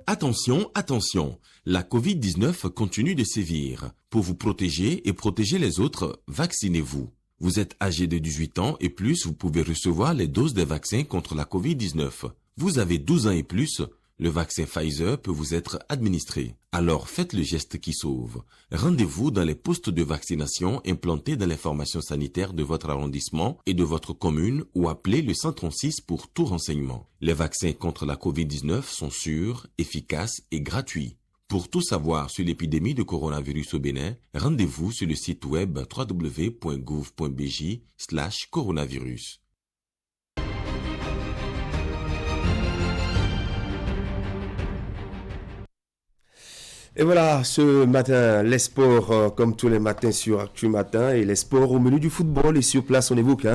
Attention, attention, la Covid-19 continue de sévir. Pour vous protéger et protéger les autres, vaccinez-vous. Vous êtes âgé de 18 ans et plus, vous pouvez recevoir les doses des vaccins contre la Covid-19. Vous avez 12 ans et plus, le vaccin Pfizer peut vous être administré. Alors faites le geste qui sauve. Rendez-vous dans les postes de vaccination implantés dans l'information sanitaire de votre arrondissement et de votre commune ou appelez le 136 pour tout renseignement. Les vaccins contre la Covid-19 sont sûrs, efficaces et gratuits. Pour tout savoir sur l'épidémie de coronavirus au Bénin, rendez-vous sur le site web www.gouv.bj/coronavirus. Et voilà, ce matin, les sports, comme tous les matins sur Actu Matin, et les sports au menu du football. Et sur place, on évoque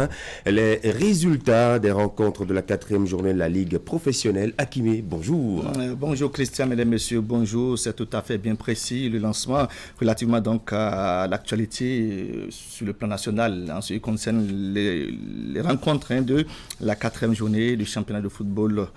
les résultats des rencontres de la 4e journée de la Ligue professionnelle. Hakimi, bonjour. Bonjour Christian, mesdames, messieurs, bonjour. C'est tout à fait bien précis, le lancement relativement donc à l'actualité sur le plan national en ce qui concerne les rencontres de la 4e journée du championnat de football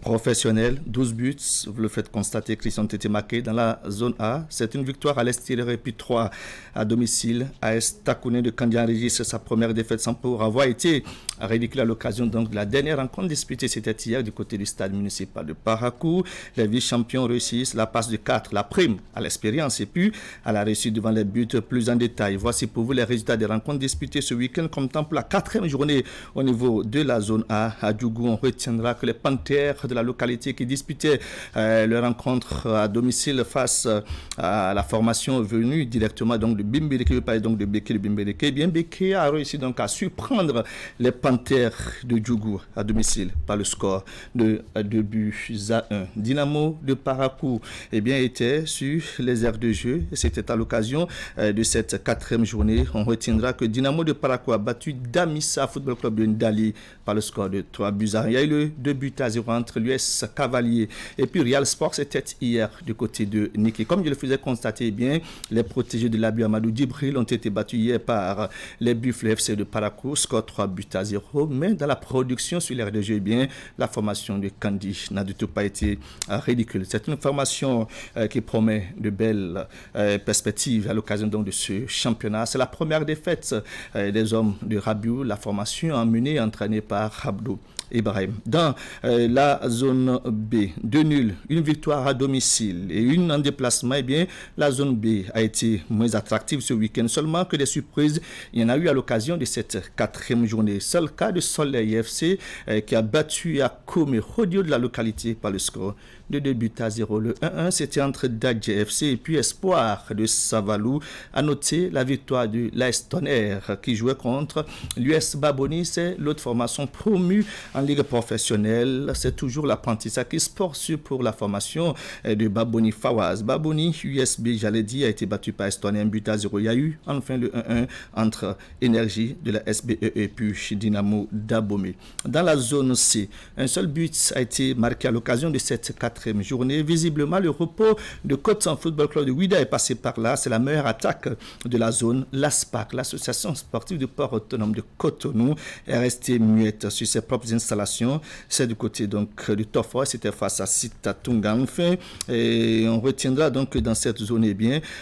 professionnel. 12 buts, vous le faites constater, Christian, ont été marqués dans la zone A. C'est une victoire à l'extérieur et puis 3 à domicile. AS Takouné de Kandy enregistre sa première défaite sans pour avoir été ridicule à l'occasion donc de la dernière rencontre disputée, c'était hier du côté du stade municipal de Parakou. Les vice-champions réussissent la passe de 4, la prime à l'expérience et puis à la réussite devant les buts plus en détail. Voici pour vous les résultats des rencontres disputées ce week-end comme temps pour la 4e journée au niveau de la zone A. À Djougou, on retiendra que les Panthères de la localité qui disputaient leur rencontre à domicile face à la formation venue directement donc de Bimbeleke, je parle donc de Beke de Bimbeleke. Eh bien, Beke a réussi donc à surprendre les Panthères de Djougou à domicile par le score de 2 buts à 1. Dynamo de Parakou était sur les aires de jeu et c'était à l'occasion de cette 4e journée. On retiendra que Dynamo de Parakou a battu Damissa Football Club de Ndali par le score de 3 buts à 1. Il y a eu le 2 buts à 0 entre l'US Cavalier et puis Real Sports. C'était hier du côté de Niki. Comme je le faisais constater, les protégés de l'Abu Amadou Djibril ont été battus hier par les Buffles FC de Parakou, score 3 buts à 0. Mais dans la production sur l'aire de jeu, la formation de Kandy n'a du tout pas été ridicule. C'est une formation qui promet de belles perspectives à l'occasion donc de ce championnat. C'est la première défaite des hommes de Rabiou, la formation emmenée et entraînée par Abdou Ibrahim. Dans la zone B, 2 nuls, une victoire à domicile et une en déplacement. La zone B a été moins attractive ce week-end. Seulement que des surprises, il y en a eu à l'occasion de cette 4e journée. Seul cas de Soleil FC qui a battu à Kome Rodio de la localité par le score de 2 buts à 0. Le 1-1, c'était entre Dadje FC et puis Espoir de Savalou. À noter la victoire de l'AS Tonnerre qui jouait contre l'US Baboni. C'est l'autre formation promue en Ligue professionnelle. C'est toujours l'apprentissage qui se poursuit pour la formation de Baboni Fawaz. Baboni USB, j'allais dire, a été battu par Estonien 1 but à 0. Il y a eu enfin le 1-1 entre Énergie de la SBE et puis Dynamo d'Abomey. Dans la zone C, un seul but a été marqué à l'occasion de cette 4e journée. Visiblement, le repos de Coton Football Club de Ouida est passé par là. C'est la meilleure attaque de la zone. L'ASPAC, l'association sportive de port autonome de Cotonou, est restée muette sur ses propres installations. C'est du côté donc du Tofor, c'était face à Sita Tunga. Enfin, et on retiendra donc que dans cette zone,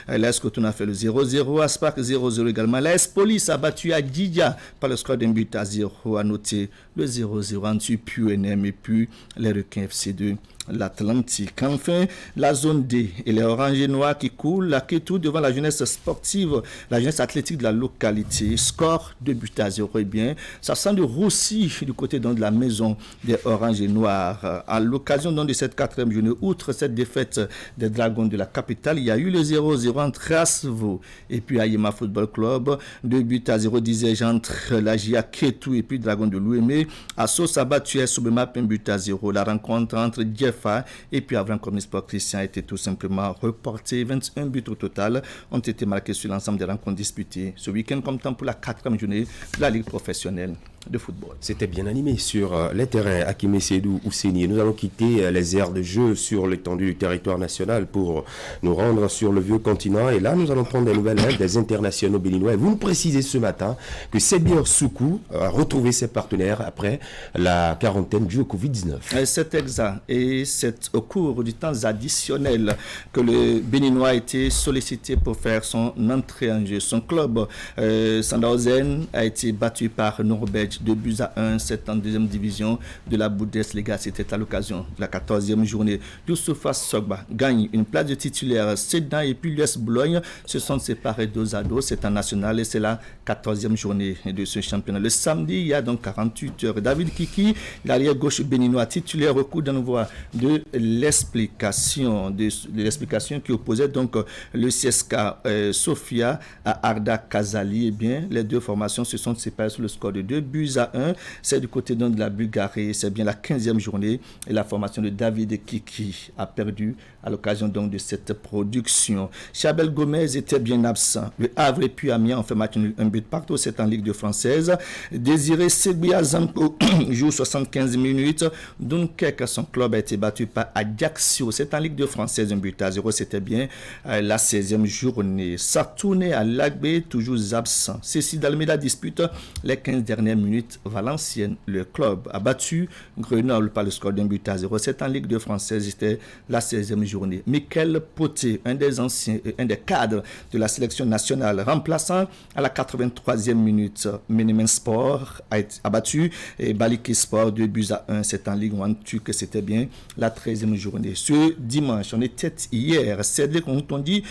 l'AS Cotonou a fait le 0-0, ASPAC 0-0 également. L'AS Police a battu à Djidja par le score d'un but à 0. À noter le 0-0 entre PUNM et puis les Requins FC de l'Atlantique. Enfin, la zone D et les oranges et noirs qui coulent la Kétou devant la jeunesse sportive, la jeunesse athlétique de la localité. Score 2 buts à 0. Ça sent de roussi du côté donc de la maison des oranges et noirs. À l'occasion donc de cette 4e journée, outre cette défaite des Dragons de la capitale, il y a eu le 0-0 entre Asvo et puis Ayema Football Club. 2 buts à 0, disais-je, entre la GIA Kétou et puis Dragon de l'Ouémé. Assos a battu Soubema 1 but à 0. La rencontre entre Jeff et puis avant comme sport Christian a été tout simplement reporté. 21 buts au total ont été marqués sur l'ensemble des rencontres disputées ce week-end comme temps pour la 4e journée de la Ligue professionnelle de football. C'était bien animé sur les terrains Hakimi Seydou Ousseini. Nous allons quitter les aires de jeu sur l'étendue du territoire national pour nous rendre sur le vieux continent. Et là, nous allons prendre des nouvelles des internationaux béninois. Et vous nous précisez ce matin que Sebir Soukou a retrouvé ses partenaires après la quarantaine due au Covid-19. C'est exact. Et c'est au cours du temps additionnel que le Béninois a été sollicité pour faire son entrée en jeu. Son club, Sandhausen, a été battu par Norvège 2 buts à 1, c'est en 2e division de la Bundesliga. C'était à l'occasion de la 14e journée. Youssoufa Sogba gagne une place de titulaire. Sedan et puis l'US Boulogne se sont séparés 2-2. C'est en national et c'est la 14e journée de ce championnat. Le samedi, il y a donc 48 heures. David Kiki, l'arrière gauche béninois titulaire, au cours d'un voie de l'explication qui opposait donc le CSK Sofia à Arda Kazali. Les deux formations se sont séparées sur le score de 2 buts à 1. C'est du côté donc de la Bulgarie. C'est bien la 15e journée et la formation de David Kiki a perdu à l'occasion donc de cette production. Chabel Gomez était bien absent. Le Havre et puis Amiens ont fait match nul, 1 but partout. C'est en Ligue de française. Désiré Sebia Zanko joue 75 minutes. Dunkerque, son club a été battu par Ajaccio. C'est en Ligue de française, 1 but à 0. C'était bien la 16e journée. Sartourné à Lagbe, toujours absent. Cécile Dalmeda dispute les 15 dernières minutes. Valenciennes, le club a battu Grenoble par le score d'1 but à 0. C'est en Ligue de française. C'était la 16e journée. journée. Michael Poté, un des anciens, un des cadres de la sélection nationale, remplaçant à la 83e minute. Menemen Sport a battu Baliki Sport 2-1. C'est en Ligue 1 que c'était bien la 13e journée. Ce dimanche, on était hier. Cédric Rontondi,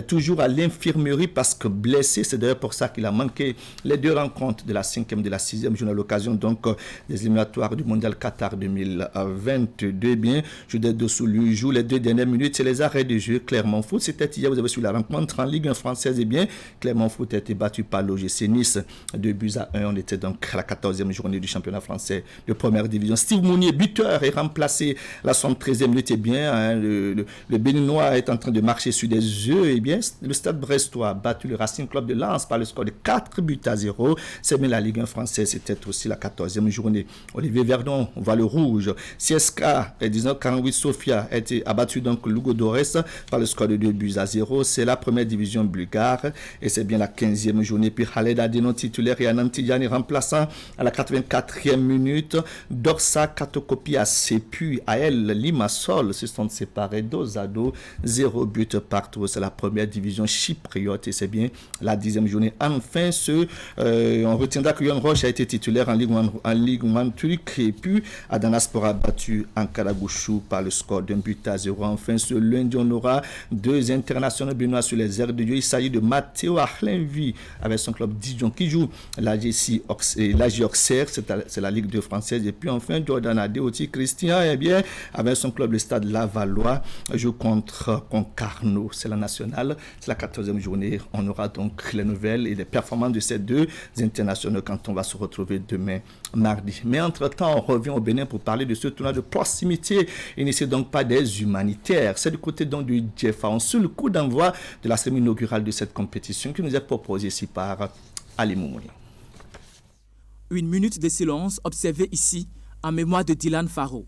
toujours à l'infirmerie parce que blessé. C'est d'ailleurs pour ça qu'il a manqué les 2 rencontres de la 5e et de la 6e journée à l'occasion donc des éliminatoires du Mondial Qatar 2022. Bien, Judith Dossoulu joue les 2 dernières minutes. C'est les arrêts de jeu. Clermont Foot, c'était hier. Vous avez su la rencontre en Ligue 1 française. Et bien, Clermont Foot a été battu par l'OGC Nice 2-1. On était donc à la 14e journée du championnat français de première division. Steve Mounier, buteur, est remplacé à la 73e minute. Et bien, le Béninois est en train de marcher sur des œufs. Et bien, le Stade Brestois a battu le Racing Club de Lens par le score de 4-0. C'est bien la Ligue 1 française. C'était aussi la 14e journée. Olivier Verdon voit le rouge. CSK, 1948 Sofia, a été abattu donc Lugo Dores par le score de 2-0. C'est la première division bulgare. Et c'est bien la 15e journée. Puis Khaled Adeno titulaire et Anantidjani remplaçant à la 84e minute. Dorsa Katokopi a sépu à elle Limassol se sont séparés 2-2, 0 but partout. C'est la première division chypriote et c'est bien la 10e journée. Enfin, on retiendra que Yon Roche a été titulaire en Ligue 1 turque et puis Adanaspor a battu Ankara-Gushou par le score d'1-0. Enfin, ce lundi, on aura 2 internationaux béninois sur les aires de jeu. Il s'agit de Matteo Ahlenvi avec son club Dijon qui joue l'AGC Auxerre, c'est la Ligue 2 française. Et puis enfin, Jordan Adeoti Christian, eh bien, avec son club, le Stade Lavallois, joue contre Concarneau. C'est la nationale, c'est la 14e journée. On aura donc les nouvelles et les performances de ces 2 internationaux quand on va se retrouver demain, mardi. Mais entre-temps, on revient au Bénin pour parler de ce tournoi de proximité initié donc par des humanitaires. C'est du côté donc du Djefa. On suit le coup d'envoi de la cérémonie inaugurale de cette compétition qui nous est proposée ici par Ali Moumouni. Une minute de silence observée ici en mémoire de Dylan Faro.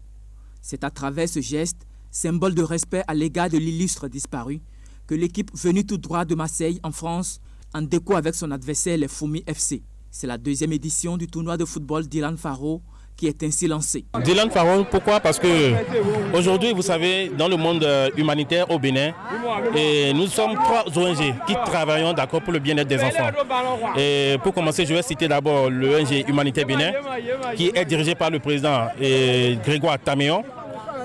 C'est à travers ce geste, symbole de respect à l'égard de l'illustre disparu, que l'équipe venue tout droit de Marseille en France en déco avec son adversaire les Foumi FC. C'est la 2e édition du tournoi de football Dylan Faro qui est ainsi lancé. Dylan Faro, pourquoi? Parce que aujourd'hui, vous savez, dans le monde humanitaire au Bénin, et nous sommes 3 ONG qui travaillons d'accord pour le bien-être des enfants. Et pour commencer, je vais citer d'abord le ONG Humanitaire Bénin, qui est dirigé par le président Grégoire Taméon,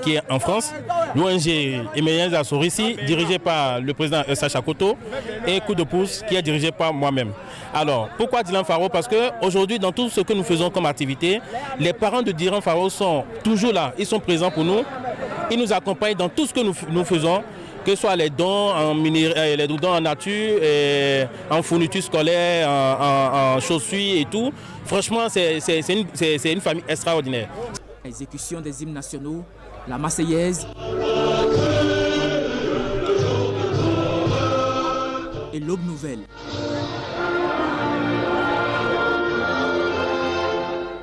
qui est en France, l'ONG Emélien Zassorissi, dirigé par le président Essa Chakoto, et Coup de pouce, qui est dirigé par moi-même. Alors, pourquoi Dylan Faro? Parce qu'aujourd'hui, dans tout ce que nous faisons comme activité, les parents de Dylan Faro sont toujours là, ils sont présents pour nous, ils nous accompagnent dans tout ce que nous faisons, que ce soit les dons les dons en nature, en fourniture scolaire, en chaussures et tout. Franchement, c'est une famille extraordinaire. Exécution des hymnes nationaux, la Marseillaise et l'Aube Nouvelle.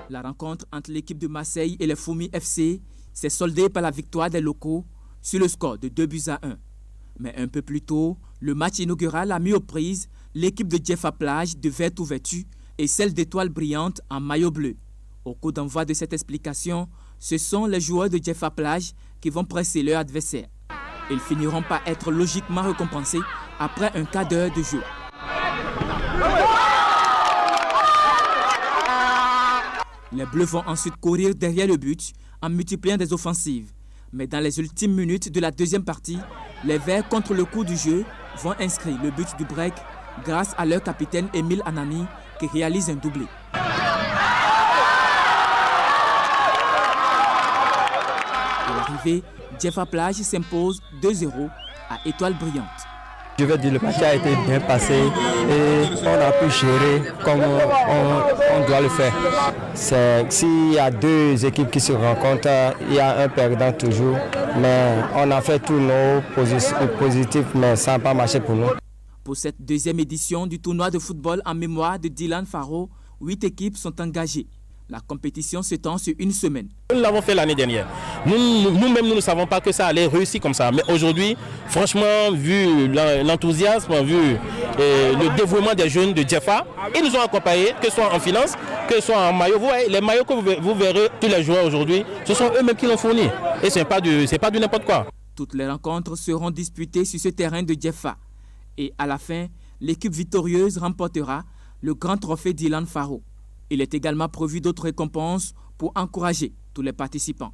La rencontre entre l'équipe de Marseille et les Foumi FC s'est soldée par la victoire des locaux sur le score de 2-1. Mais un peu plus tôt, le match inaugural a mis aux prises l'équipe de Djefa Plage de vert tout vêtu et celle d'Étoile Brillante en maillot bleu. Au coup d'envoi de cette explication, ce sont les joueurs de Djefa Plage qui vont presser leur adversaire. Ils finiront par être logiquement récompensés après un quart d'heure de jeu. Les Bleus vont ensuite courir derrière le but en multipliant des offensives. Mais dans les ultimes minutes de la deuxième partie, les Verts, contre le coup du jeu, vont inscrire le but du break grâce à leur capitaine Émile Anani qui réalise un doublé. À l'arrivée, Djefa Plage s'impose 2-0 à Étoile Brillante. Je vais dire, le match a été bien passé et on a pu gérer comme on doit le faire. S'il y a 2 équipes qui se rencontrent, il y a un perdant toujours. Mais on a fait tous nos positifs, mais ça n'a pas marché pour nous. Pour cette 2e édition du tournoi de football en mémoire de Dylan Faro, 8 équipes sont engagées. La compétition s'étend sur une semaine. Nous l'avons fait l'année dernière. Nous-mêmes, nous ne savons pas que ça allait réussir comme ça. Mais aujourd'hui, franchement, vu l'enthousiasme, vu le dévouement des jeunes de Djefa, ils nous ont accompagnés, que ce soit en finance, que ce soit en maillot. Vous voyez, les maillots que vous verrez tous les joueurs aujourd'hui, ce sont eux-mêmes qui l'ont fourni. Et ce n'est pas du n'importe quoi. Toutes les rencontres seront disputées sur ce terrain de Djefa. Et à la fin, l'équipe victorieuse remportera le grand trophée Dylan Faro. Il est également prévu d'autres récompenses pour encourager tous les participants.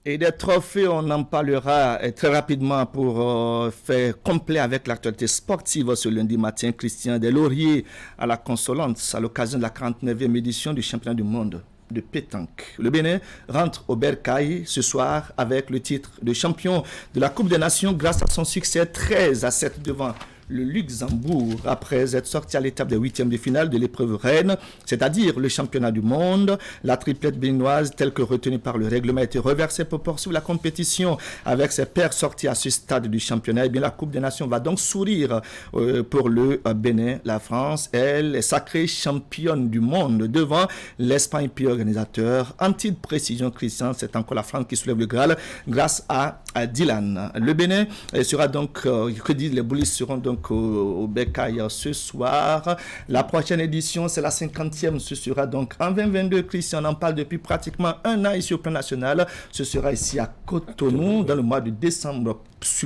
Et des trophées, on en parlera très rapidement pour faire complet avec l'actualité sportive ce lundi matin. Christian, des lauriers à la consolance à l'occasion de la 49e édition du championnat du monde de pétanque. Le Bénin rentre au Bercail ce soir avec le titre de champion de la Coupe des Nations grâce à son succès 13-7 devant le Luxembourg après être sorti à l'étape des huitièmes de finale de l'épreuve reine, c'est-à-dire le championnat du monde. La triplette béninoise, telle que retenue par le règlement, a été reversée pour poursuivre la compétition avec ses pairs sortis à ce stade du championnat. Et bien, la Coupe des Nations va donc sourire pour le Bénin. La France, elle, est sacrée championne du monde devant l'Espagne, pays organisateur. En petite précision, Christian, c'est encore la France qui soulève le Graal grâce à Dylan. Le Bénin sera donc, que disent les boulistes, seront donc au Bercail ce soir. La prochaine édition, c'est la 50e. Ce sera donc en 2022. Christian, on en parle depuis pratiquement un an ici au plan national. Ce sera ici à Cotonou dans le mois de décembre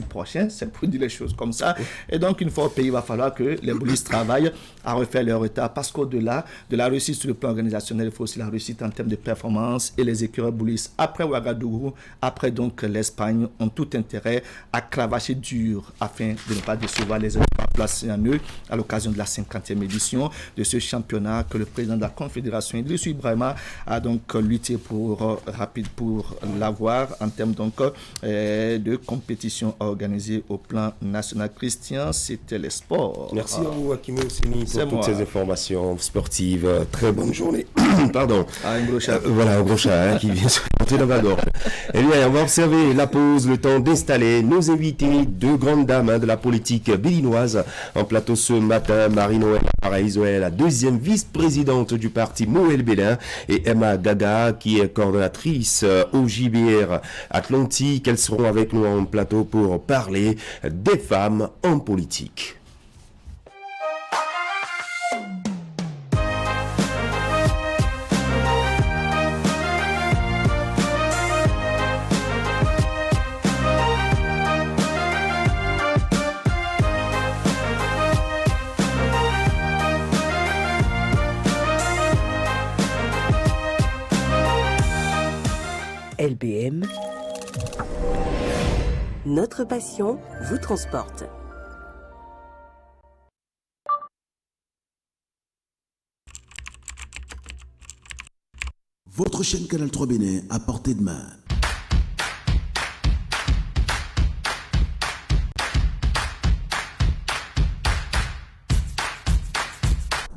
prochain. C'est pour dire les choses comme ça. Et donc, une fois au pays, il va falloir que les boulistes travaillent à refaire leur retard parce qu'au-delà de la réussite sur le plan organisationnel, il faut aussi la réussite en termes de performance. Et les écureuils boulistes, après Ouagadougou, après donc l'Espagne, ont tout intérêt à cravacher dur afin de ne pas décevoir les espoirs placés en eux à l'occasion de la 50e édition de ce championnat que le président de la Confédération, Idriss Ibrahima, a donc lutté pour l'avoir en termes donc de compétition organisée au plan national. Christian, c'était les sports. Merci à vous, Hakimi Ousseni, pour toutes ces informations sportives. Très bonne journée. Pardon. Un gros chat. Voilà, un gros chat qui vient se monter dans ma gorge. Eh bien, on va observer la pause, le temps d'installer nos invités, deux grandes dames de la politique béninoise en plateau ce matin. Marie-Noël Paraïsoël, la deuxième vice-présidente du parti Moël Bénin, et Emma Gaga, qui est coordonnatrice au JBR Atlantique. Elles seront avec nous en plateau pour parler des femmes en politique. LBM, notre passion vous transporte. Votre chaîne Canal 3 Bénin à portée de main.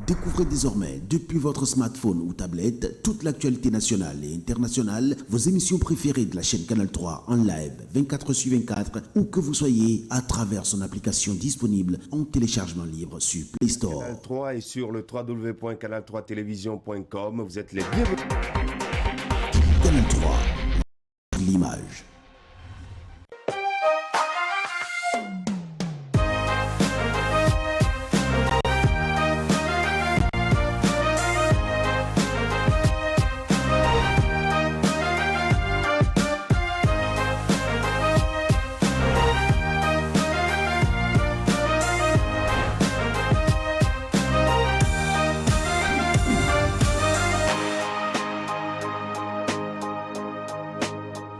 Découvrez désormais, depuis votre smartphone ou tablette, toute l'actualité nationale et internationale, vos émissions préférées de la chaîne Canal 3 en live 24/24, où que vous soyez, à travers son application disponible en téléchargement libre sur Play Store. Canal 3 est sur le www.canal3television.com. Vous êtes les bienvenus. Canal 3, l'image.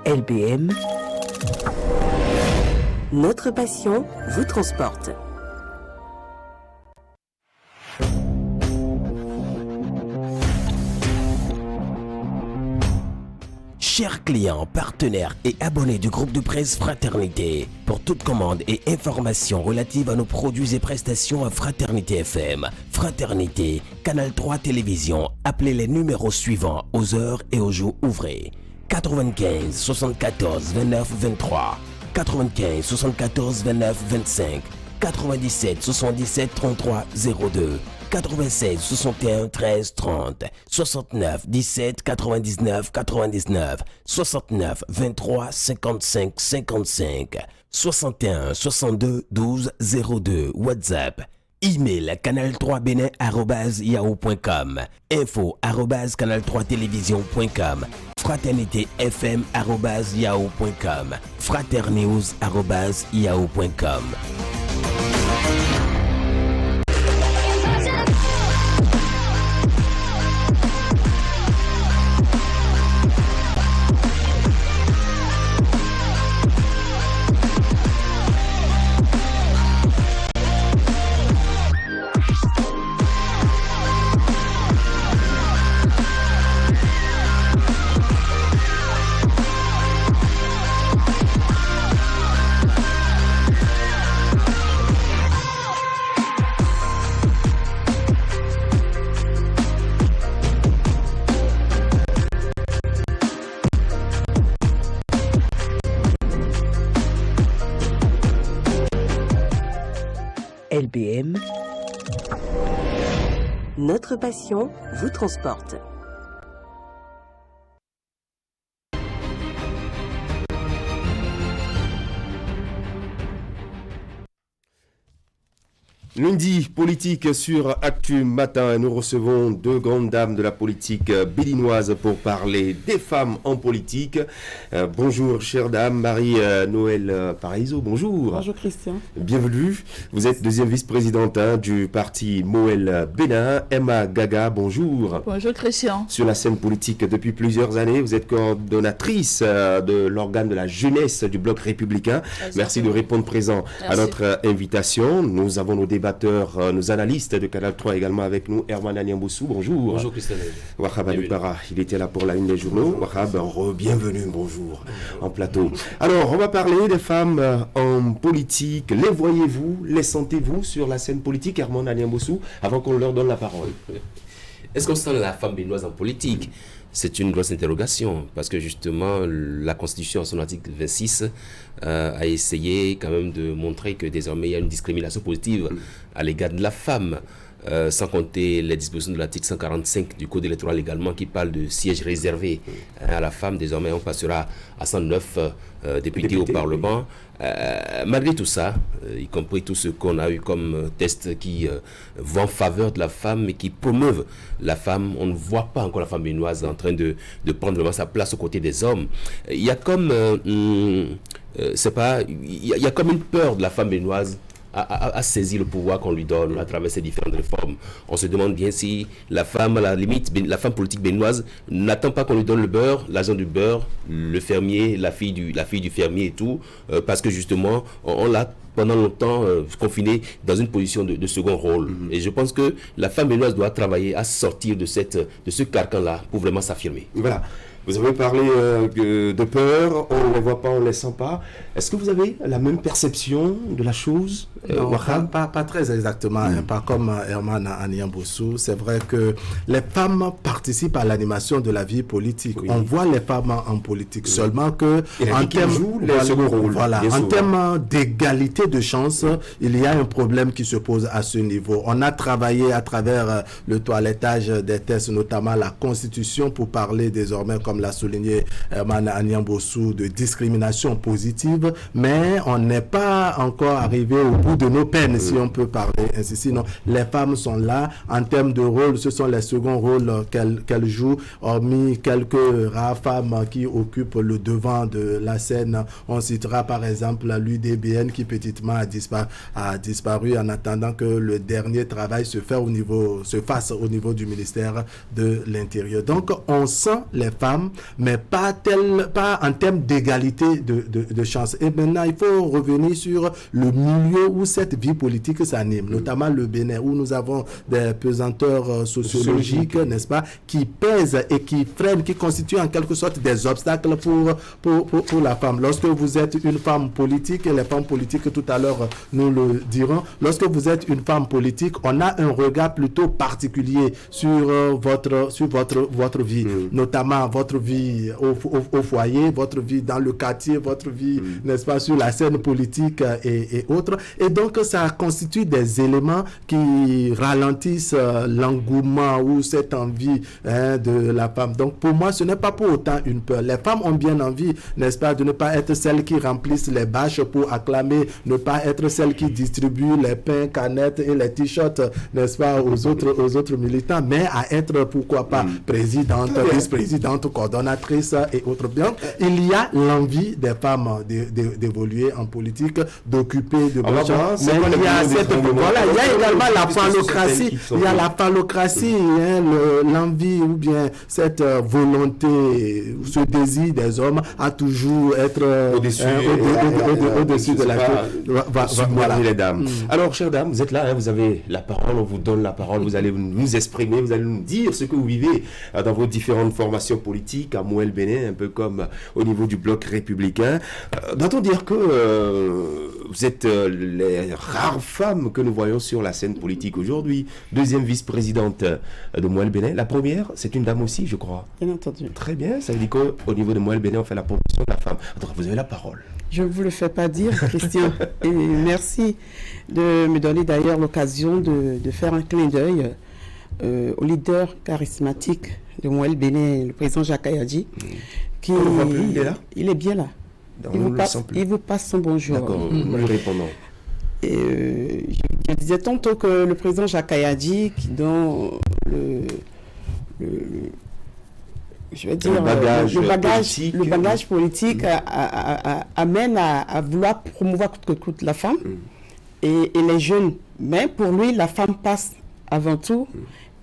LBM, notre passion vous transporte. Chers clients, partenaires et abonnés du groupe de presse Fraternité, pour toute commande et information relative à nos produits et prestations à Fraternité FM, Fraternité, Canal 3 Télévision, appelez les numéros suivants aux heures et aux jours ouvrés. 95 74 29 23, 95 74 29 25, 97 77 33 02, 96 61 13 30, 69 17 99 99, 69 23 55 55, 61 62 12 02, WhatsApp Email canal3benin@yahoo.com, info@canal3télévision.com, fraternitéfm@yahoo.com, fraternews@yahoo.com. LBM, notre passion vous transporte. Lundi, politique sur Actu Matin. Nous recevons deux grandes dames de la politique béninoise pour parler des femmes en politique. Bonjour, chère dame, Marie-Noël Paraiso, bonjour. Bonjour, Christian. Bienvenue. Vous êtes deuxième vice-présidente du parti Moël Bénin. Emma Gaga, bonjour. Bonjour, Christian. Sur la scène politique depuis plusieurs années, vous êtes coordonnatrice de l'organe de la jeunesse du Bloc républicain. Merci de répondre présent à notre invitation. Nous avons nos débatteurs, nos analystes de Canal 3 également avec nous. Herman Anyamboussou, bonjour. Bonjour Christian. Wahab Adoupara, il était là pour la une des journaux. Wahab, bienvenue, bonjour, en plateau. Alors, on va parler des femmes en politique. Les voyez-vous, les sentez-vous sur la scène politique, Herman Anyamboussou, avant qu'on leur donne la parole? Est-ce qu'on sent la femme béninoise en politique? C'est une grosse interrogation, parce que justement, la Constitution, en son article 26, a essayé quand même de montrer que désormais, il y a une discrimination positive à l'égard de la femme, sans compter les dispositions de l'article 145 du Code électoral également, qui parle de sièges réservés à la femme. Désormais, on passera à 109 députés au Parlement. Malgré tout ça, y compris tout ce qu'on a eu comme test qui vont en faveur de la femme et qui promeuvent la femme, on ne voit pas encore la femme béninoise en train de prendre vraiment sa place aux côtés des hommes. Il y a comme, il y a comme une peur de la femme béninoise à saisir le pouvoir qu'on lui donne à travers ces différentes réformes. On se demande bien si la femme, à la limite, la femme politique béninoise n'attend pas qu'on lui donne le beurre, l'agent du beurre, le fermier, la fille du fermier et tout, parce que justement, on l'a pendant longtemps confinée dans une position de second rôle. Et je pense que la femme béninoise doit travailler à sortir de ce carcan-là pour vraiment s'affirmer. Voilà. Vous avez parlé de peur, on ne les voit pas, on ne les sent pas. Est-ce que vous avez la même perception de la chose? Non, pas très exactement, pas comme Herman Anyamboussou. C'est vrai que les femmes participent à l'animation de la vie politique. On voit les femmes en politique, seulement que en termes d'égalité de chance, il y a un problème qui se pose à ce niveau. On a travaillé à travers le toilettage des tests, notamment la Constitution, pour parler désormais, comme l'a souligné Herman Anyamboussou, de discrimination positive, mais on n'est pas encore arrivé au bout de nos peines, si on peut parler ainsi. Sinon, les femmes sont là. En termes de rôle, ce sont les seconds rôles qu'elles jouent, hormis quelques rares femmes qui occupent le devant de la scène. On citera par exemple l'UDBN qui petitement a disparu en attendant que le dernier travail se fasse au niveau du ministère de l'Intérieur. Donc, on sent les femmes, mais pas en termes d'égalité de chance. Et maintenant, il faut revenir sur le milieu où cette vie politique s'anime, notamment le Bénin, où nous avons des pesanteurs sociologiques, n'est-ce pas, qui pèsent et qui freinent, qui constituent en quelque sorte des obstacles pour la femme. Lorsque vous êtes une femme politique, et les femmes politiques tout à l'heure nous le diront, lorsque vous êtes une femme politique, on a un regard plutôt particulier sur votre vie, notamment votre vie au foyer, votre vie dans le quartier, votre vie, n'est-ce pas, sur la scène politique et autres. Et donc, ça constitue des éléments qui ralentissent l'engouement ou cette envie de la femme. Donc, pour moi, ce n'est pas pour autant une peur. Les femmes ont bien envie, n'est-ce pas, de ne pas être celles qui remplissent les bâches pour acclamer, ne pas être celles qui distribuent les pains, canettes et les t-shirts, n'est-ce pas, aux autres militants, mais à être, pourquoi pas, présidente, vice-présidente, coordonnatrice et autres. Bien, il y a l'envie des femmes d'évoluer en politique, d'occuper de bonnes choses. Mais il y a il y a également la phallocratie. Il y a la phallocratie, l'envie ou bien cette volonté, ce désir des hommes à toujours être au-dessus de la voilà. Les dames. Alors, chères dames, vous êtes là, vous avez la parole, on vous donne la parole, vous allez nous exprimer, vous allez nous dire ce que vous vivez dans vos différentes formations politiques à Mouel Bénin, un peu comme au niveau du bloc républicain. Doit-on dire que vous êtes les rares femmes que nous voyons sur la scène politique aujourd'hui? Deuxième vice-présidente de Mouel Bénin. La première, c'est une dame aussi, je crois. Bien entendu. Très bien, ça veut dire qu'au niveau de Mouel Bénin, on fait la promotion de la femme. Alors, vous avez la parole. Je ne vous le fais pas dire, Christian. Et merci de me donner d'ailleurs l'occasion de faire un clin d'œil au leader charismatique de Mouel Bénin, le président Jacques Ayadji. On ne le voit plus, il est là? Il est bien là. Il vous passe son bonjour. D'accord, nous lui répondons. Et, je disais tantôt que le président Jacques Ayadji, dont le bagage politique amène à vouloir promouvoir coûte que coûte la femme et les jeunes. Mais pour lui, la femme passe avant tout.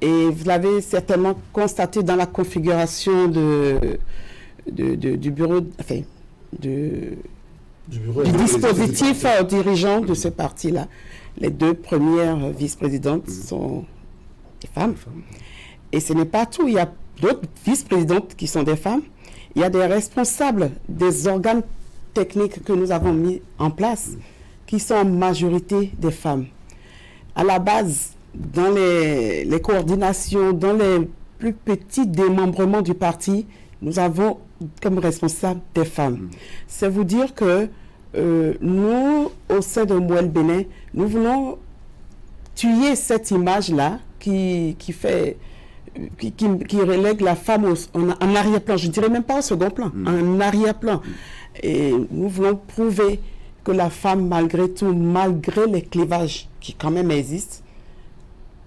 Et vous l'avez certainement constaté dans la configuration du bureau, enfin, du dispositif dirigeant de ce parti-là. Les deux premières vice-présidentes sont des femmes. Et ce n'est pas tout. Il y a d'autres vice-présidentes qui sont des femmes. Il y a des responsables des organes techniques que nous avons mis en place qui sont en majorité des femmes. À la base, dans les coordinations, dans les plus petits démembrements du parti, nous avons comme responsables des femmes. C'est vous dire que nous, au sein de Mouel Bénin, nous voulons tuer cette image-là qui relègue la femme en arrière-plan. Je ne dirais même pas au second plan, en arrière-plan. Et nous voulons prouver que la femme, malgré tout, malgré les clivages qui quand même existent,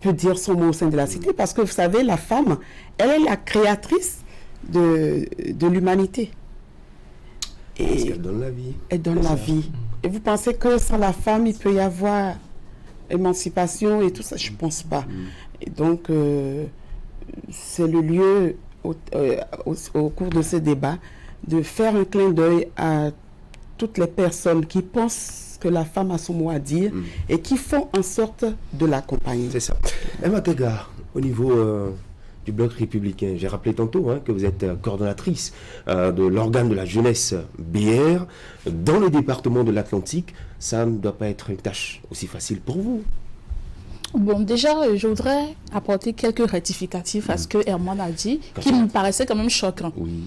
peut dire son mot au sein de la cité. Parce que vous savez, la femme, elle est la créatrice de l'humanité. Parce qu'elle donne la vie. Elle donne la vie. Et vous pensez que sans la femme, il peut y avoir émancipation et tout ça? Je ne pense pas. Et donc, c'est le lieu, au cours de ce débat, de faire un clin d'œil à toutes les personnes qui pensent que la femme a son mot à dire et qui font en sorte de l'accompagner. C'est ça. Emma Tega, au niveau du bloc républicain, j'ai rappelé tantôt que vous êtes coordonnatrice de l'organe de la jeunesse BR dans le département de l'Atlantique. Ça ne doit pas être une tâche aussi facile pour vous. Bon, déjà, je voudrais apporter quelques rectificatifs à ce que Herman a dit, qui me paraissait quand même choquant. Oui.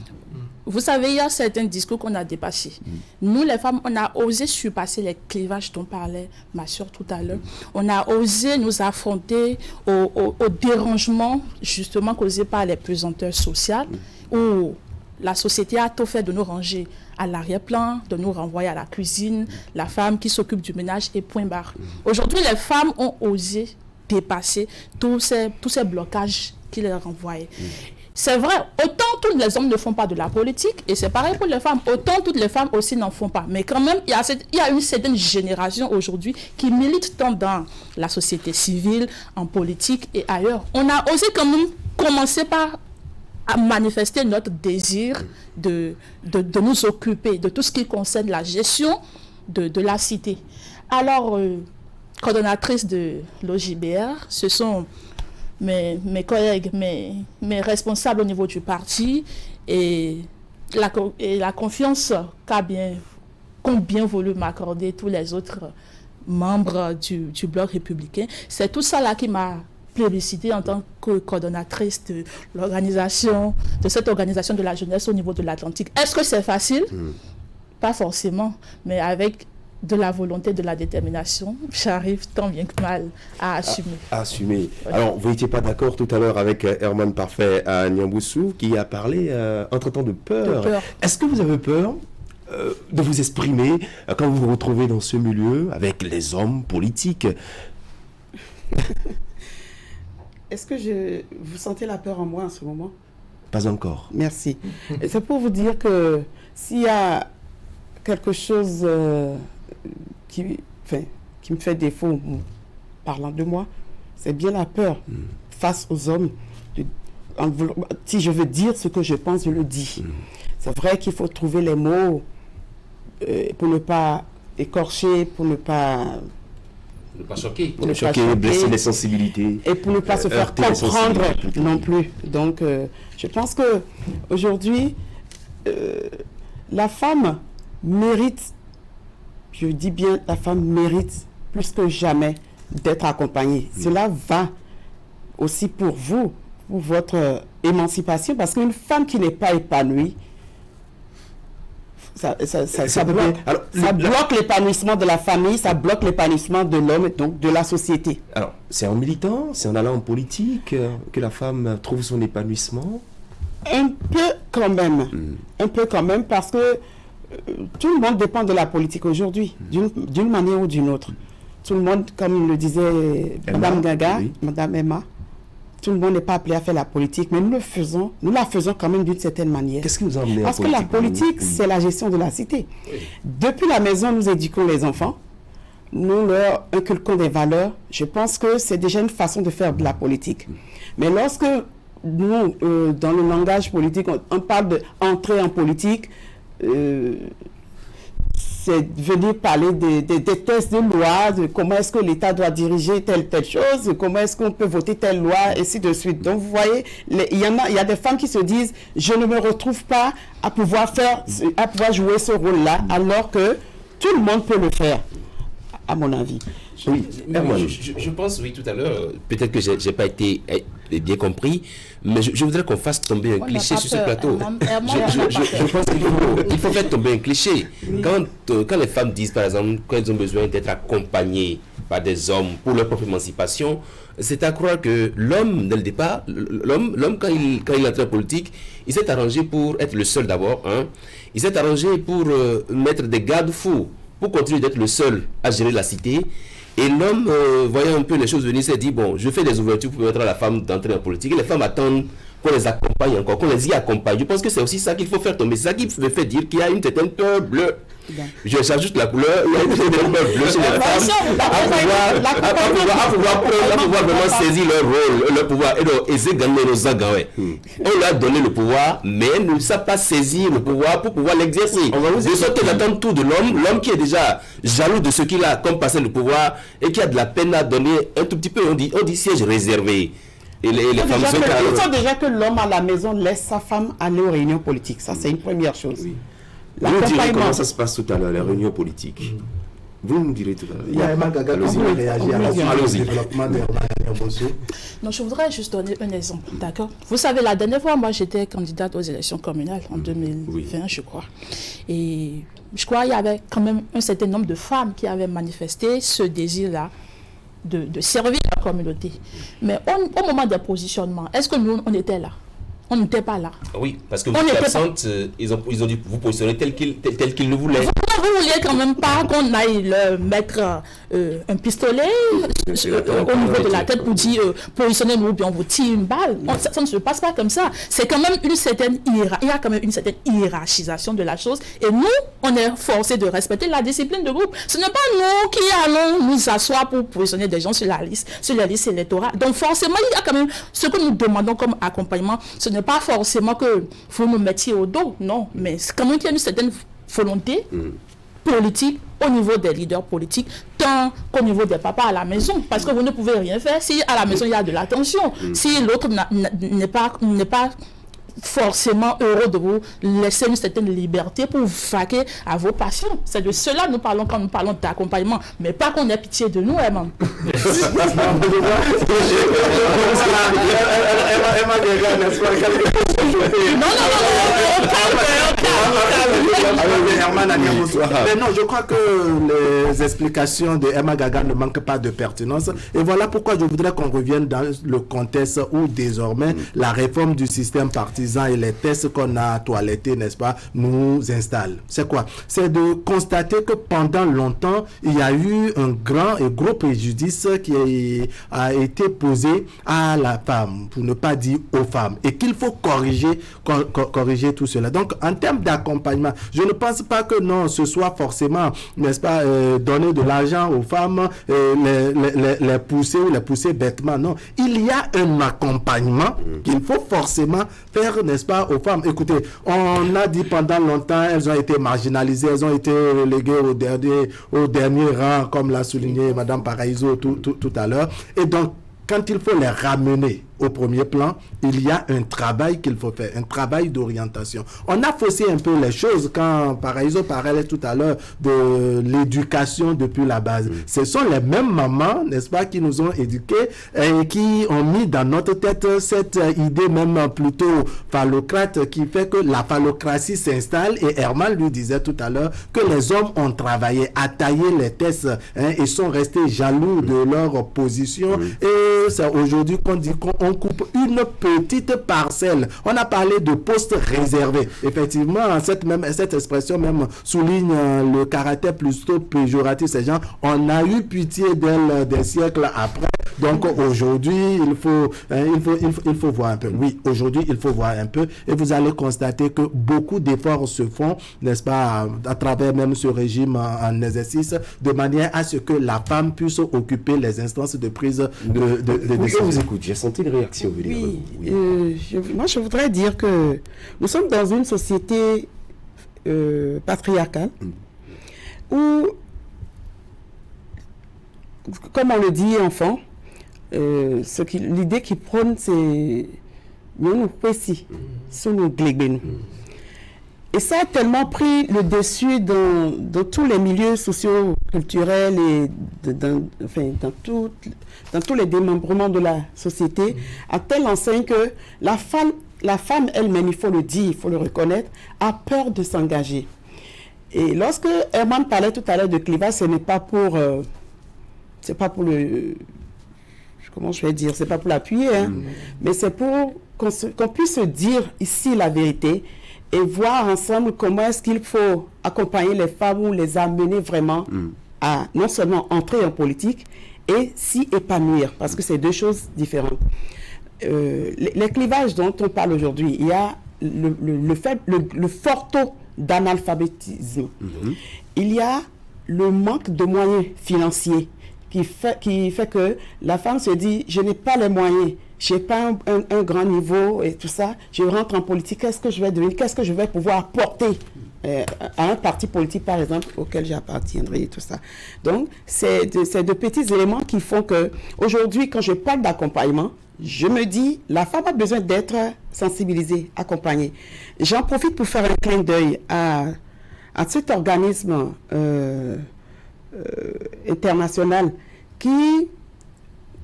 Vous savez, il y a certains discours qu'on a dépassés. Nous, les femmes, on a osé surpasser les clivages dont parlait ma soeur tout à l'heure. On a osé nous affronter aux dérangements, justement, causés par les pesanteurs sociales, où la société a tout fait de nous ranger à l'arrière-plan, de nous renvoyer à la cuisine, la femme qui s'occupe du ménage et point barre. Aujourd'hui, les femmes ont osé dépasser tous ces blocages qui les renvoyaient. C'est vrai, autant tous les hommes ne font pas de la politique, et c'est pareil pour les femmes, autant toutes les femmes aussi n'en font pas. Mais quand même, il y a une certaine génération aujourd'hui qui milite tant dans la société civile, en politique et ailleurs. On a osé quand même commencer par à manifester notre désir de nous occuper de tout ce qui concerne la gestion de la cité. Alors, coordonnatrice de l'OJBR, ce sont mes collègues, mes responsables au niveau du parti et la confiance qu'ont bien voulu m'accorder tous les autres membres du bloc républicain. C'est tout ça là qui m'a plébiscité en tant que coordonnatrice de cette organisation de la jeunesse au niveau de l'Atlantique. Est-ce que c'est facile? Pas forcément, mais avec de la volonté, de la détermination, j'arrive tant bien que mal à assumer. Assumer. Oui. Alors, vous n'étiez pas d'accord tout à l'heure avec Herman Parfait à Niamboussou qui a parlé entre-temps de peur. Est-ce que vous avez peur de vous exprimer quand vous vous retrouvez dans ce milieu avec les hommes politiques? Est-ce que vous sentez la peur en moi en ce moment? Pas encore. Merci. C'est pour vous dire que s'il y a quelque chose qui me fait défaut parlant de moi, c'est bien la peur face aux hommes. Si je veux dire ce que je pense, je le dis. C'est vrai qu'il faut trouver les mots pour ne pas écorcher, pour ne pas choquer. Pour ne pas choquer, blesser les sensibilités. Et pour ne pas se faire comprendre non plus. Donc, je pense qu'aujourd'hui, la femme mérite, je dis bien, la femme mérite plus que jamais d'être accompagnée. Cela va aussi pour vous, pour votre émancipation, parce qu'une femme qui n'est pas épanouie, ça bloque l'épanouissement de la famille, ça bloque l'épanouissement de l'homme et donc de la société. Alors, c'est en militant, c'est en allant en politique que la femme trouve son épanouissement? Un peu quand même. Un peu quand même, parce que tout le monde dépend de la politique aujourd'hui, d'une manière ou d'une autre. Tout le monde, comme le disait Mme Gaga, Mme Emma, tout le monde n'est pas appelé à faire la politique, mais nous la faisons quand même d'une certaine manière. Qu'est-ce qui nous a amené Parce que la politique, c'est la gestion de la cité. Oui. Depuis la maison, nous éduquons les enfants, nous leur inculquons des valeurs. Je pense que c'est déjà une façon de faire de la politique. Mais lorsque nous, dans le langage politique, on parle d'entrer en politique, c'est venir parler des textes de loi, de comment est-ce que l'État doit diriger telle chose, comment est-ce qu'on peut voter telle loi, et ainsi de suite. Donc, vous voyez, il y a des femmes qui se disent, je ne me retrouve pas à pouvoir jouer ce rôle-là, alors que tout le monde peut le faire, à mon avis. Oui, je pense, oui, tout à l'heure, peut-être que je n'ai pas été bien compris, mais je voudrais qu'on fasse tomber un cliché sur ce plateau. Je pense qu'il faut faire tomber un cliché. Quand les femmes disent, par exemple, qu'elles ont besoin d'être accompagnées par des hommes pour leur propre émancipation, c'est à croire que l'homme, dès le départ, l'homme quand il entre en politique, il s'est arrangé pour être le seul d'abord. Hein. Il s'est arrangé pour mettre des garde-fous, pour continuer d'être le seul à gérer la cité. Et l'homme, voyant un peu les choses venir, s'est dit, bon, je fais des ouvertures pour permettre à la femme d'entrer en politique. Et les femmes attendent qu'on les accompagne encore, qu'on les y accompagne. Je pense que c'est aussi ça qu'il faut faire tomber. C'est ça qui me fait dire qu'il y a une certaine peur bleue. J'ajoute la couleur, il y a une certaine peur bleue chez les femmes à pouvoir vraiment saisir leur rôle, leur pouvoir. Et donc, on leur a donné le pouvoir, mais ils ne savent pas saisir le pouvoir pour pouvoir l'exercer. De sorte qu'ils attendent tout de l'homme qui est déjà jaloux de ce qu'il a comme passé le pouvoir et qui a de la peine à donner un tout petit peu, on dit siège réservé. Et les femmes ils savent déjà que l'homme à la maison laisse sa femme aller aux réunions politiques. Ça, c'est une première chose. Oui. Vous nous direz comment ça se passe tout à l'heure, les réunions politiques. Vous nous direz tout à l'heure. Il y a Emma Gaga qui va réagir à la développement de Non, je voudrais juste donner un exemple, d'accord? Vous savez, la dernière fois, moi, j'étais candidate aux élections communales en 2020, je crois. Et je crois qu'il y avait quand même un certain nombre de femmes qui avaient manifesté ce désir-là de servir la communauté. Mais au moment des positionnements, est-ce que nous, on était là? On n'était pas là. Oui, parce que vous êtes absente, ils ont dû vous positionner tel qu'ils le voulaient. Vous vouliez quand même pas qu'on aille leur mettre un pistolet au niveau de la tête pour dire positionnez-nous ou bien on vous tire une balle. Ça ne se passe pas comme ça. C'est quand même une certaine il y a quand même une certaine hiérarchisation de la chose et nous, on est forcés de respecter la discipline de groupe. Ce n'est pas nous qui allons nous asseoir pour positionner des gens sur la liste électorale. Donc forcément, il y a quand même ce que nous demandons comme accompagnement. Ce n'est pas forcément que vous nous mettiez au dos, non, mais c'est quand même qu'il y a une certaine volonté politique au niveau des leaders politiques, tant qu'au niveau des papas à la maison, parce que vous ne pouvez rien faire si à la maison il y a de la tension, si l'autre n'est pas forcément heureux de vous laisser une certaine liberté pour vaquer à vos passions. C'est de cela que nous parlons quand nous parlons d'accompagnement, mais pas qu'on ait pitié de nous, Emma. Mais non, je crois que les explications de Emma Gaga ne manquent pas de pertinence. Et voilà pourquoi je voudrais qu'on revienne dans le contexte où désormais la réforme du système partisan et les tests qu'on a toilettés, n'est-ce pas, nous installent. C'est quoi? C'est de constater que pendant longtemps, il y a eu un grand et gros préjudice qui a été posé à la femme, pour ne pas dire aux femmes, et qu'il faut corriger tout cela. Donc, en termes d'accompagnement, je ne pense pas que non, ce soit forcément, n'est-ce pas, donner de l'argent aux femmes, les pousser ou les pousser bêtement. Non, il y a un accompagnement qu'il faut forcément faire, n'est-ce pas, aux femmes. Écoutez, on a dit pendant longtemps, elles ont été marginalisées, elles ont été reléguées au dernier rang, comme l'a souligné Madame Paraiso tout à l'heure. Et donc, quand il faut les ramener au premier plan, il y a un travail qu'il faut faire, un travail d'orientation. On a faussé un peu les choses quand Paraiso parlait tout à l'heure de l'éducation depuis la base. Ce sont les mêmes mamans, n'est-ce pas, qui nous ont éduqués et qui ont mis dans notre tête cette idée même plutôt phallocrate qui fait que la phallocratie s'installe. Et Herman lui disait tout à l'heure que les hommes ont travaillé à tailler les tests et sont restés jaloux de leur position. Et c'est aujourd'hui qu'on dit qu'on coupe une petite parcelle. On a parlé de postes réservés. Effectivement, cette expression même souligne le caractère plutôt péjoratif. Ces gens, on a eu pitié d'elles des siècles après. Donc aujourd'hui, il faut voir un peu. Oui, aujourd'hui, il faut voir un peu. Et vous allez constater que beaucoup d'efforts se font, n'est-ce pas, à travers même ce régime en exercice, de manière à ce que la femme puisse occuper les instances de prise de décision. Je vous écoute, j'ai senti une réaction. Oui, moi je voudrais dire que nous sommes dans une société patriarcale où, comme on le dit enfant, l'idée qui prône c'est nous précis, c'est nous glébénou. Et ça a tellement pris le dessus dans tous les milieux socio-culturels et dans tous les démembrements de la société, à telle enseigne que la femme elle-même, il faut le dire, il faut le reconnaître, a peur de s'engager. Et lorsque Herman parlait tout à l'heure de clivage, ce n'est pas pour... c'est pas pour le... Comment je vais dire? C'est pas pour l'appuyer, hein, mais c'est pour qu'on puisse se dire ici la vérité et voir ensemble comment est-ce qu'il faut accompagner les femmes ou les amener vraiment à non seulement entrer en politique et s'y épanouir, parce que c'est deux choses différentes. Les clivages dont on parle aujourd'hui, il y a le fort taux d'analphabétisme. Il y a le manque de moyens financiers qui fait que la femme se dit, je n'ai pas les moyens, je n'ai pas un grand niveau et tout ça, je rentre en politique, qu'est-ce que je vais devenir, qu'est-ce que je vais pouvoir apporter à un parti politique, par exemple, auquel j'appartiendrai et tout ça. Donc, c'est de petits éléments qui font que, aujourd'hui, quand je parle d'accompagnement, je me dis, la femme a besoin d'être sensibilisée, accompagnée. J'en profite pour faire un clin d'œil à cet organisme international qui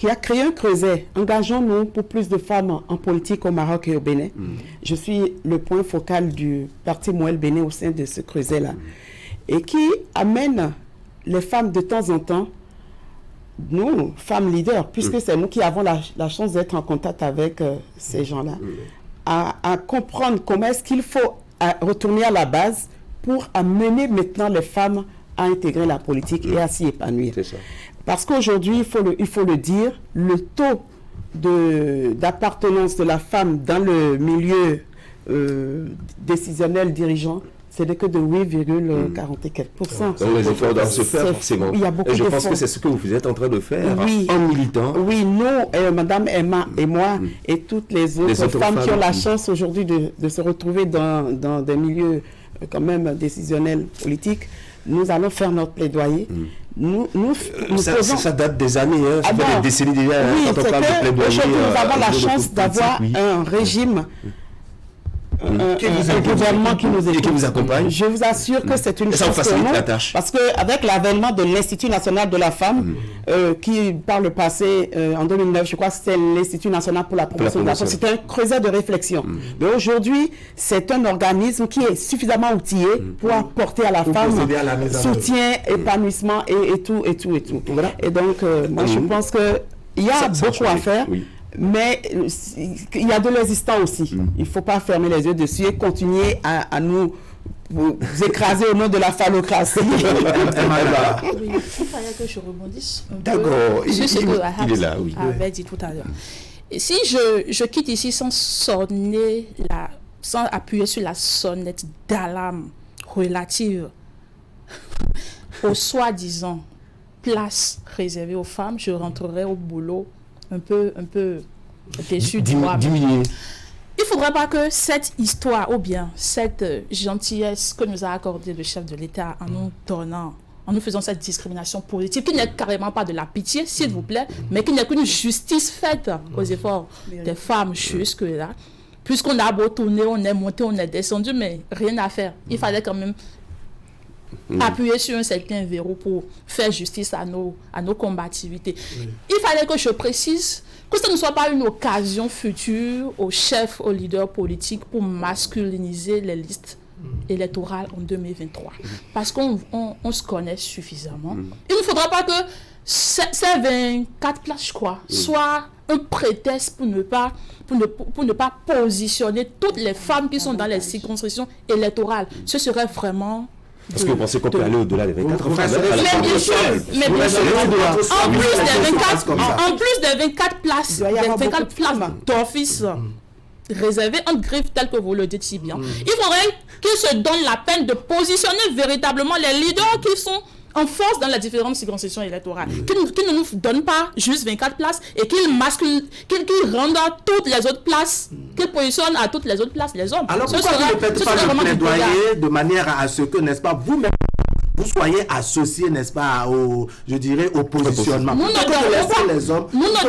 a créé un creuset. Engageons-nous pour plus de femmes en politique au Maroc et au Bénin. Je suis le point focal du parti Moël Bénin au sein de ce creuset-là. Et qui amène les femmes de temps en temps, nous, femmes leaders, puisque c'est nous qui avons la chance d'être en contact avec ces gens-là, à comprendre comment est-ce qu'il faut retourner à la base pour amener maintenant les femmes à intégrer la politique et à s'y épanouir. Parce qu'aujourd'hui, il faut le dire, le taux d'appartenance de la femme dans le milieu décisionnel dirigeant, c'est que de 8,40 et quelques %. Donc les efforts doivent se faire forcément. Il y a beaucoup d'efforts. Je pense d'efforts. que c'est ce que vous êtes en train de faire en militant. Oui, nous, Madame Emma et moi, et toutes les autres femmes qui ont la chance aujourd'hui de se retrouver dans des milieux quand même décisionnels politiques, nous allons faire notre plaidoyer. Ça date des années, hein. Ça fait des décennies déjà. Oui, quand on parle de plaidoyer. Aujourd'hui, nous avons la chance d'avoir un régime gouvernement qui nous écoute. Et qui vous accompagne. Je vous assure que c'est une chance pour nous. Parce qu'avec l'avènement de l'Institut national de la femme, qui par le passé, en 2009, je crois que c'était l'Institut national pour la promotion de la femme, c'était un creuset de réflexion. Mais aujourd'hui, c'est un organisme qui est suffisamment outillé pour apporter à la femme soutien, épanouissement et tout. Et donc, moi, je pense qu'il y a beaucoup à faire. Mais il y a de l'existant aussi. Il ne faut pas fermer les yeux dessus et continuer à nous écraser au nom de la phallocratie. Il fallait que je rebondisse un peu sur ce que Ahab avait dit tout à l'heure. Si je quitte ici sans appuyer sur la sonnette d'alarme relative aux soi-disant places réservées aux femmes, je rentrerai au boulot un peu déçu de moi. Il ne faudrait pas que cette histoire ou bien cette gentillesse que nous a accordée le chef de l'État en nous faisant cette discrimination politique, qui n'est carrément pas de la pitié, s'il vous plaît, mais qui n'est qu'une justice faite aux efforts des femmes jusque-là. Puisqu'on a beau tourner, on est monté, on est descendu, mais rien à faire. Il fallait quand même appuyer sur un certain verrou pour faire justice à nos combativités. Il fallait que je précise que ce ne soit pas une occasion future aux chefs, aux leaders politiques pour masculiniser les listes électorales en 2023. Parce qu'on se connaît suffisamment. Il ne faudra pas que ces 24 places, je crois, soient un prétexte pour ne pas positionner toutes les femmes qui sont dans les circonscriptions électorales. Ce serait vraiment... Parce que vous pensez qu'on peut aller au-delà des 24 femmes. Mais bien sûr, en plus des 24 places, d'office réservées en griffe, tel que vous le dites si bien, il faudrait qu'ils se donnent la peine de positionner véritablement les leaders qui sont en force dans les différentes circonscriptions électorales, qui ne nous donnent pas juste 24 places et qu'ils rendent toutes les autres places, qu'ils positionnent à toutes les autres places les hommes. Alors pourquoi vous ne faites pas le plaidoyer de manière à ce que, n'est-ce pas, vous-même, vous soyez associés, n'est-ce pas, au positionnement. Nous ne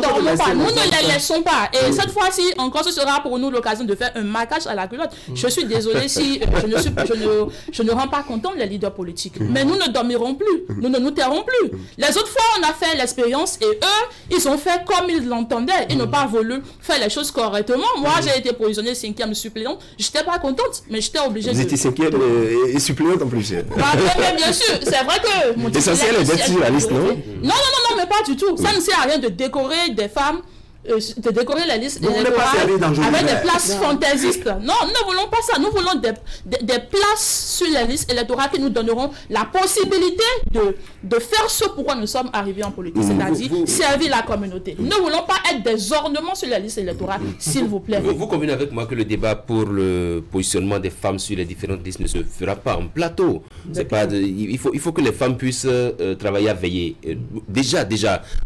dormons pas, nous ne les laissons pas. Et cette fois-ci, encore, ce sera pour nous l'occasion de faire un marquage à la culotte. Je suis désolée si je ne rends pas compte les leaders politiques. Mais nous ne dormirons plus, nous ne nous tairons plus. Les autres fois, on a fait l'expérience et eux, ils ont fait comme ils l'entendaient. Ils n'ont pas voulu faire les choses correctement. Moi, j'ai été positionnée 5e suppléante. Je n'étais pas contente, mais j'étais obligée de... Vous étiez 5e et suppléante en plus. Mais bien sûr, c'est vrai que... L'essentiel est d'être sur la liste, non? Non, mais pas du tout. Ça ne sert à rien de décorer des femmes, de décorer la liste électorale avec des places fantaisistes. Non, nous ne voulons pas ça. Nous voulons des places sur la liste électorale qui nous donneront la possibilité de faire ce pourquoi nous sommes arrivés en politique, c'est-à-dire servir la communauté. Nous ne voulons pas être des ornements sur la liste électorale, s'il vous plaît. Vous convenez avec moi que le débat pour le positionnement des femmes sur les différentes listes ne se fera pas en plateau. Il faut que les femmes puissent travailler à veiller. Déjà,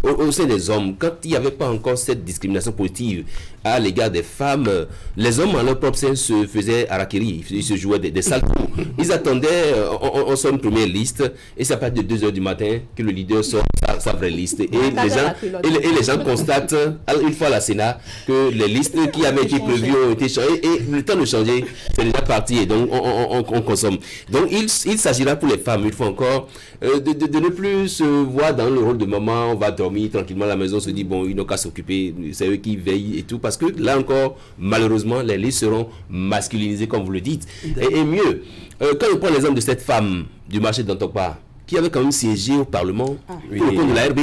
au sein des hommes, quand il n'y avait pas encore cette discrimination positive à l'égard des femmes, les hommes en leur propre sein se faisaient harakiri, ils se jouaient des sales coups. Ils attendaient, on sort une première liste et c'est à partir de 2h du matin que le leader sort sa vraie liste. Et les gens constatent, une fois à la Sénat, que les listes qui avaient été prévues ont été changées et le temps de changer, c'est déjà parti et donc on consomme. Donc il s'agira pour les femmes, une fois encore, de ne plus se voir dans le rôle de maman, on va dormir tranquillement à la maison, on se dit bon, ils n'ont qu'à s'occuper, c'est eux qui veillent et tout, parce que là encore, malheureusement, les listes seront masculinisées comme vous le dites. Et mieux, quand on prend l'exemple de cette femme du marché d'Antokpa, qui avait quand même siégé au Parlement pour le compte de la RB,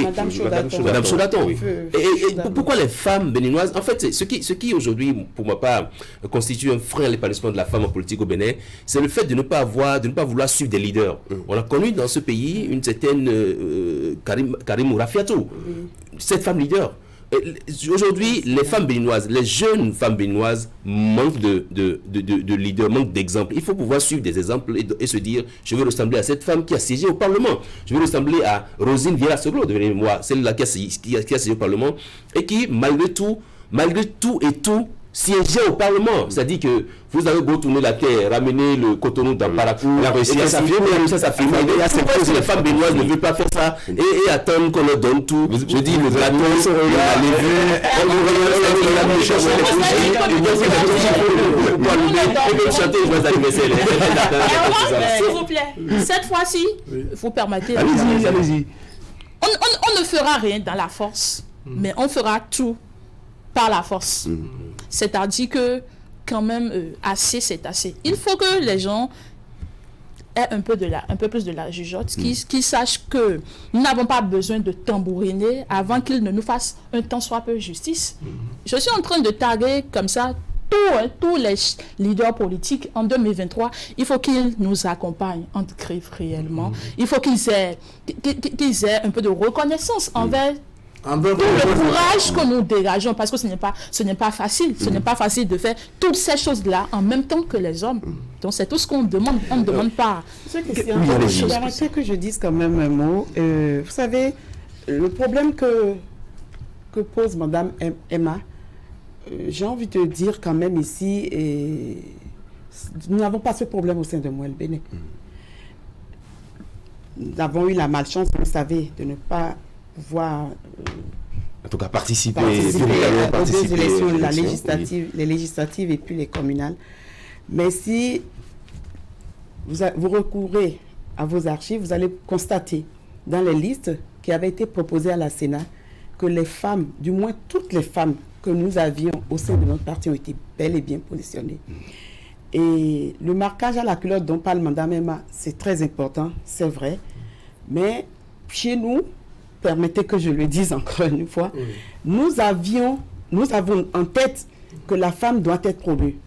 Madame Chodaton. Et pourquoi les femmes béninoises, en fait, ce qui aujourd'hui, pour ma part, constitue un frein à l'épanouissement de la femme en politique au Bénin, c'est le fait de ne pas vouloir suivre des leaders. On a connu dans ce pays une certaine Karim Rafiatou, cette femme leader. Aujourd'hui, les femmes béninoises, les jeunes femmes béninoises manquent de leaders, manquent d'exemples. Il faut pouvoir suivre des exemples et se dire, je veux ressembler à cette femme qui a siégé au Parlement. Je veux ressembler à Rosine Vieira-Soglo, de mémoire, celle-là qui a siégé au Parlement et qui, malgré tout et tout, siéger au Parlement. C'est-à-dire que vous avez beau tourner la terre, ramener le Cotonou dans Parakou, la Russie à s'affirmer. Pourquoi les femmes béninoises ne veulent pas faire ça et attendre qu'on leur donne tout? Je dis le gâteau, la levée, s'il vous plaît, cette fois-ci, vous permettez. Allez-y. On ne fera rien dans la force, mais on fera tout par la force. C'est-à-dire que, quand même, assez, c'est assez. Il faut que les gens aient un peu plus de la jugeote, qu'ils sachent que nous n'avons pas besoin de tambouriner avant qu'ils ne nous fassent un tant soit peu justice. Je suis en train de taguer comme ça tous les leaders politiques en 2023. Il faut qu'ils nous accompagnent en griffe réellement. Il faut qu'ils aient un peu de reconnaissance envers tout le courage que nous dégageons, parce que ce n'est pas facile. Ce n'est pas facile de faire toutes ces choses-là en même temps que les hommes. Donc c'est tout ce qu'on demande. On ne demande pas. J'aimerais que je dise quand même un mot. Vous savez, le problème que pose Madame Emma, j'ai envie de dire quand même ici, nous n'avons pas ce problème au sein de Mouel Bénin. Nous avons eu la malchance, vous le savez, de ne pas pouvoir en tout cas participer aux deux élections, les législatives et puis les communales. Mais si vous recourez à vos archives, vous allez constater dans les listes qui avaient été proposées à la Sénat que les femmes, du moins toutes les femmes que nous avions au sein de notre parti ont été bel et bien positionnées. Et le marquage à la culotte dont parle Mme Emma, c'est très important, c'est vrai. Mais chez nous, permettez que je le dise encore une fois, nous avons en tête que la femme doit être promue.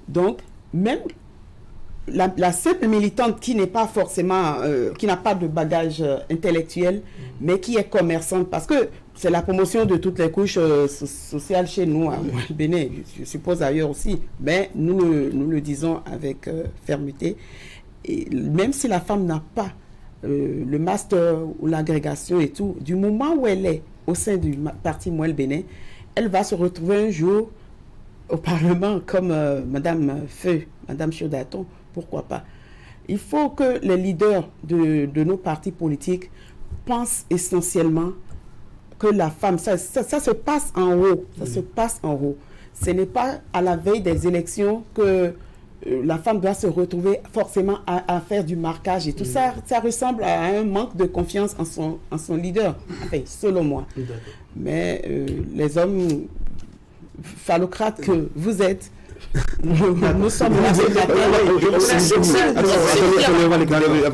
Donc, même la simple militante qui n'est pas forcément, qui n'a pas de bagage intellectuel, mais qui est commerçante, parce que c'est la promotion de toutes les couches sociales chez nous, à Bénin, je suppose ailleurs aussi, mais nous le disons avec fermeté. Et même si la femme n'a pas le master ou l'agrégation et tout, du moment où elle est au sein du parti Mouel Bénin, elle va se retrouver un jour au Parlement comme Madame Chiodaton, pourquoi pas. Il faut que les leaders de nos partis politiques pensent essentiellement que la femme, ça se passe en haut, ça se passe en haut. Ce n'est pas à la veille des élections que la femme doit se retrouver forcément à faire du marquage et tout ça. Ça ressemble à un manque de confiance en son leader, enfin, selon moi. Mais les hommes phallocrates que vous êtes, nous sommes là.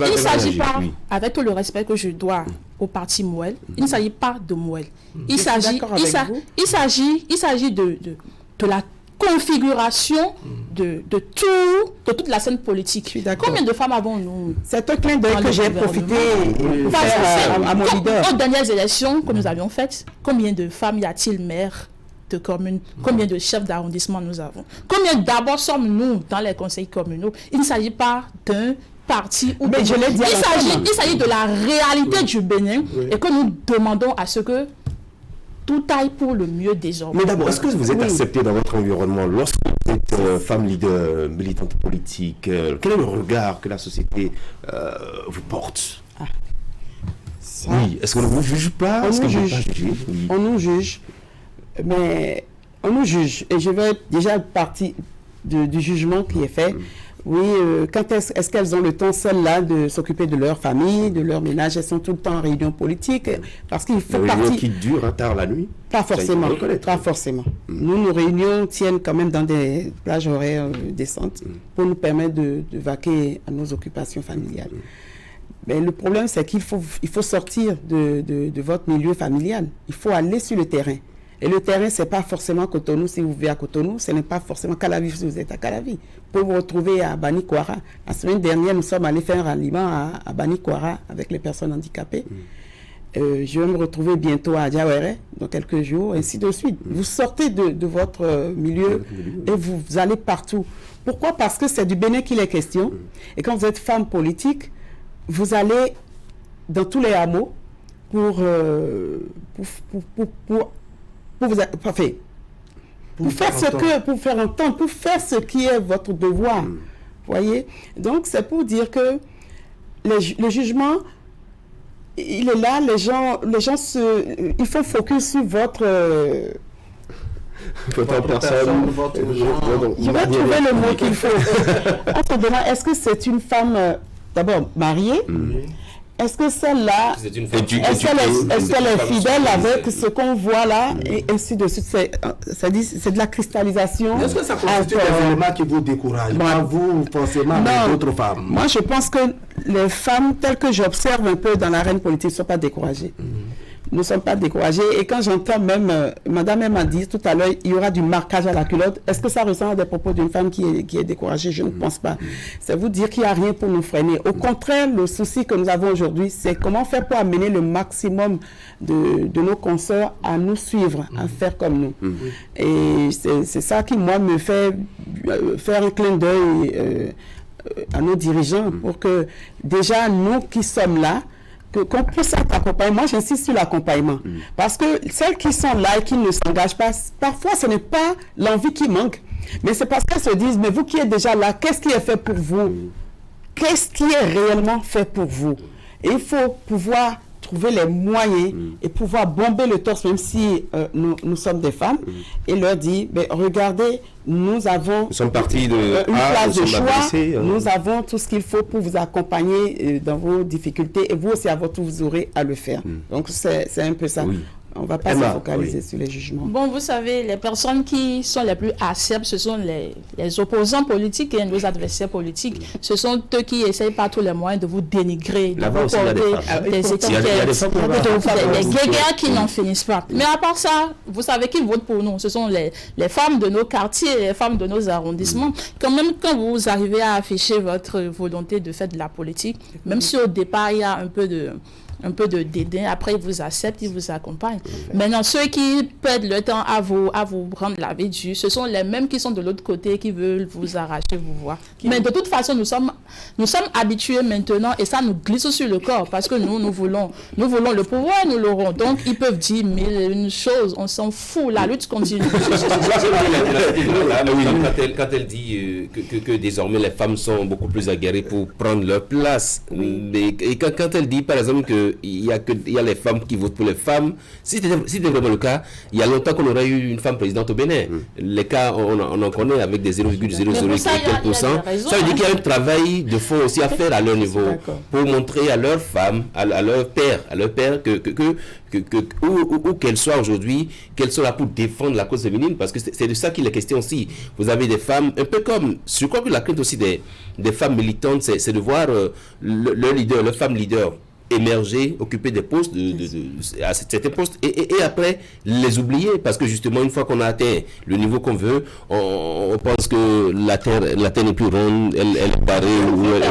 Il ne s'agit pas, avec tout le respect que je dois au parti Mouel, il ne s'agit pas de Mouel. Il s'agit de la configuration de toute la scène politique. Combien de femmes avons-nous? C'est un clin d'œil que j'ai profité à mon leader. Aux dernières élections que nous avions faites, combien de femmes y a-t-il maires de communes? Combien de chefs d'arrondissement nous avons? Combien d'abord sommes-nous dans les conseils communaux? Il ne s'agit pas d'un parti ou mais je l'ai dit, il s'agit de la réalité du Bénin et que nous demandons à ce que tout aille pour le mieux des hommes. Mais d'abord, est-ce que vous êtes accepté dans votre environnement lorsque vous êtes femme leader, militante politique? Quel est le regard que la société vous porte? Oui, est-ce qu'on ne vous juge pas? On nous juge, mais on nous juge. Et je vais déjà partir du jugement qui est fait. Oui, quand est-ce qu'elles ont le temps, celles-là, de s'occuper de leur famille, de leur ménage? Elles sont tout le temps en réunion politique. Parce qu'il faut partir... qui durent tard la nuit? Pas forcément. Pas forcément. Nos réunions tiennent quand même dans des plages horaires décentes pour nous permettre de vaquer à nos occupations familiales. Mais le problème, c'est qu'il faut sortir de votre milieu familial. Il faut aller sur le terrain. Et le terrain, ce n'est pas forcément Cotonou. Si vous vivez à Cotonou, ce n'est pas forcément Calavi si vous êtes à Calavi. Pour vous retrouver à Bani Kouara. La semaine dernière, nous sommes allés faire un ralliement à Bani Kouara avec les personnes handicapées. Je vais me retrouver bientôt à Diawere, dans quelques jours, ainsi de suite. Vous sortez de votre milieu et vous allez partout. Pourquoi? Parce que c'est du Bénin qu'il est question. Et quand vous êtes femme politique, vous allez dans tous les hameaux pour pour faire entendre, pour faire ce qui est votre devoir. Voyez? Donc, c'est pour dire que le jugement, il est là, les gens il faut focus sur votre personne, je vais trouver le mot qu'il faut. On se demande, est-ce que c'est une femme d'abord mariée? Est-ce que celle-là, est-ce qu'elle est fidèle avec ce qu'on voit là, et ainsi de suite? C'est de la cristallisation. Est-ce que ça constitue des éléments qui vous découragent? Pas vous, forcément, mais d'autres femmes. Moi, je pense que les femmes, telles que j'observe un peu dans l'arène politique, ne sont pas découragées. Nous ne sommes pas découragés. Et quand j'entends même, madame m'a dit tout à l'heure, il y aura du marquage à la culotte. Est-ce que ça ressemble à des propos d'une femme qui est découragée? Je ne pense pas. C'est vous dire qu'il n'y a rien pour nous freiner. Au contraire, le souci que nous avons aujourd'hui, c'est comment faire pour amener le maximum de nos consoeurs à nous suivre, à faire comme nous. Et c'est ça qui, moi, me fait faire un clin d'œil à nos dirigeants pour que, déjà, nous qui sommes là, qu'on puisse être accompagnés. Moi, j'insiste sur l'accompagnement. Parce que celles qui sont là et qui ne s'engagent pas, parfois, ce n'est pas l'envie qui manque, mais c'est parce qu'elles se disent, mais vous qui êtes déjà là, qu'est-ce qui est fait pour vous? Qu'est-ce qui est réellement fait pour vous? Et il faut pouvoir trouver les moyens et pouvoir bomber le torse, même si nous sommes des femmes, et leur dire, ben, regardez, nous sommes partis de une place de choix, nous avons tout ce qu'il faut pour vous accompagner dans vos difficultés, et vous aussi, à votre tour, vous aurez à le faire. Donc, c'est un peu ça. On ne va pas se focaliser sur les jugements. Bon, vous savez, les personnes qui sont les plus acerbes, ce sont les opposants politiques et nos adversaires politiques. Ce sont eux qui essayent par tous les moyens de vous dénigrer, de vous porter des étiquettes, des guéguerres qui n'en finissent pas. Mais à part ça, vous savez qui vote pour nous? Ce sont les femmes de nos quartiers, les femmes de nos arrondissements. Quand même, quand vous arrivez à afficher votre volonté de faire de la politique, même si au départ, il y a un peu de dédain, après ils vous acceptent, ils vous accompagnent. Maintenant, ceux qui perdent le temps à vous rendre la vie dure, ce sont les mêmes qui sont de l'autre côté, qui veulent vous arracher, vous voir. Mais de toute façon, nous sommes habitués maintenant, et ça nous glisse sur le corps, parce que nous voulons le pouvoir, nous l'aurons. Donc, ils peuvent dire une chose, on s'en fout, la lutte continue. Quand elle dit que désormais les femmes sont beaucoup plus aguerries pour prendre leur place, et quand elle dit par exemple qu'il y a les femmes qui votent pour les femmes, si c'était vraiment le cas, il y a longtemps qu'on aurait eu une femme présidente au Bénin. Les cas, on en connaît avec des 0,00 quelques pourcents. Ça veut dire qu'il y a un travail de fond aussi à faire à leur niveau pour montrer à leurs femmes, à leur père où qu'elles soient aujourd'hui, qu'elles sont là pour défendre la cause féminine, parce que c'est de ça qu'il est question aussi. Vous avez des femmes, un peu comme, je crois que la crainte aussi des femmes militantes, c'est de voir leur leader, leur femme leader émerger, occuper des postes à certains postes et après les oublier, parce que justement une fois qu'on a atteint le niveau qu'on veut, on pense que la terre n'est plus ronde, elle est barrée ou elle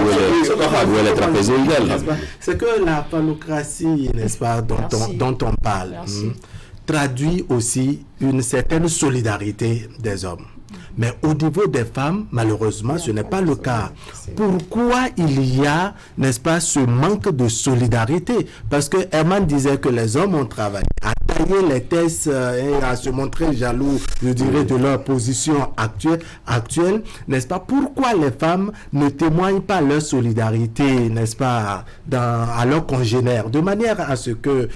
est trapézoïdale. C'est que la phallocratie, n'est-ce pas, dont on parle, traduit aussi une certaine solidarité des hommes. Mais au niveau des femmes, malheureusement, ce n'est pas le cas. Pourquoi il y a, n'est-ce pas, ce manque de solidarité? Parce que Herman disait que les hommes ont travaillé à tailler les tests et à se montrer jaloux, je dirais, de leur position actuelle, n'est-ce pas? Pourquoi les femmes ne témoignent pas leur solidarité, n'est-ce pas, à leurs congénères, de manière à ce que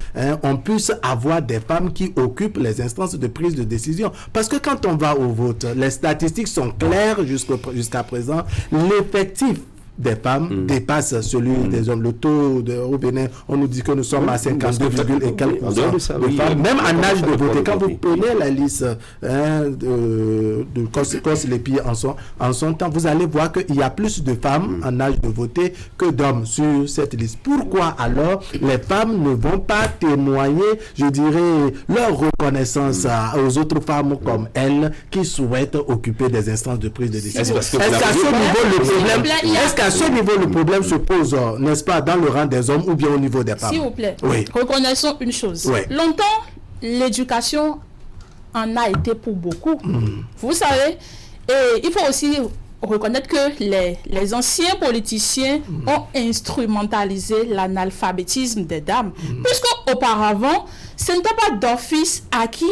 on puisse avoir des femmes qui occupent les instances de prise de décision? Parce que quand on va au vote, les statistiques sont claires jusqu'à présent. L'effectif des femmes dépasse celui des hommes. Le taux au Bénin, on nous dit que nous sommes à 52, et quelques pourcents de femmes, même en âge de voter. Quand vous prenez la liste de Cos-Lépi en son temps, vous allez voir qu'il y a plus de femmes en âge de voter que d'hommes sur cette liste. Pourquoi alors les femmes ne vont pas témoigner, je dirais, leur reconnaissance aux autres femmes comme elles qui souhaitent occuper des instances de prise de décision? Est-ce qu'à ce niveau le problème se pose, n'est-ce pas, dans le rang des hommes ou bien au niveau des femmes? S'il vous plaît, reconnaissons une chose. Longtemps, l'éducation en a été pour beaucoup. Vous savez, et il faut aussi reconnaître que les anciens politiciens ont instrumentalisé l'analphabétisme des dames. Puisqu'auparavant, ce n'était pas d'office acquis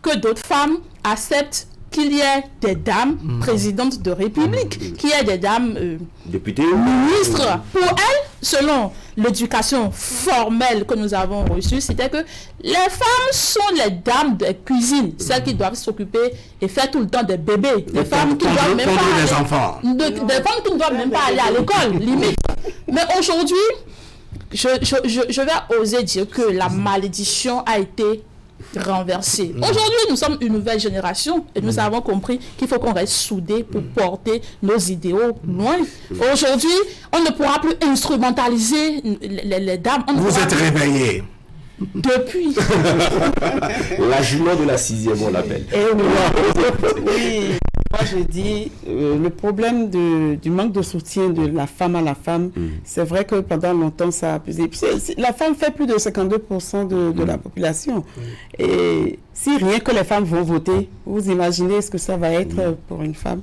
que d'autres femmes acceptent qu'il y ait des dames présidentes de République, qu'il y ait des dames députées, ministres. Pour elles, selon l'éducation formelle que nous avons reçue, c'était que les femmes sont les dames de cuisine, celles qui doivent s'occuper et faire tout le temps des bébés, des femmes qui doivent même pas aller, des femmes qui ne doivent même pas aller à l'école, limite. Mais aujourd'hui, je vais oser dire que la malédiction a été renversée. Aujourd'hui, nous sommes une nouvelle génération et nous avons compris qu'il faut qu'on reste soudés pour porter nos idéaux loin. Aujourd'hui, on ne pourra plus instrumentaliser les dames. Vous êtes réveillés. Depuis. La jument de la 6e, on l'appelle. Oui. Moi, je dis, le problème du manque de soutien de la femme à la femme, c'est vrai que pendant longtemps, ça a pesé. La femme fait plus de 52% de la population. Et si rien que les femmes vont voter, vous imaginez ce que ça va être pour une femme.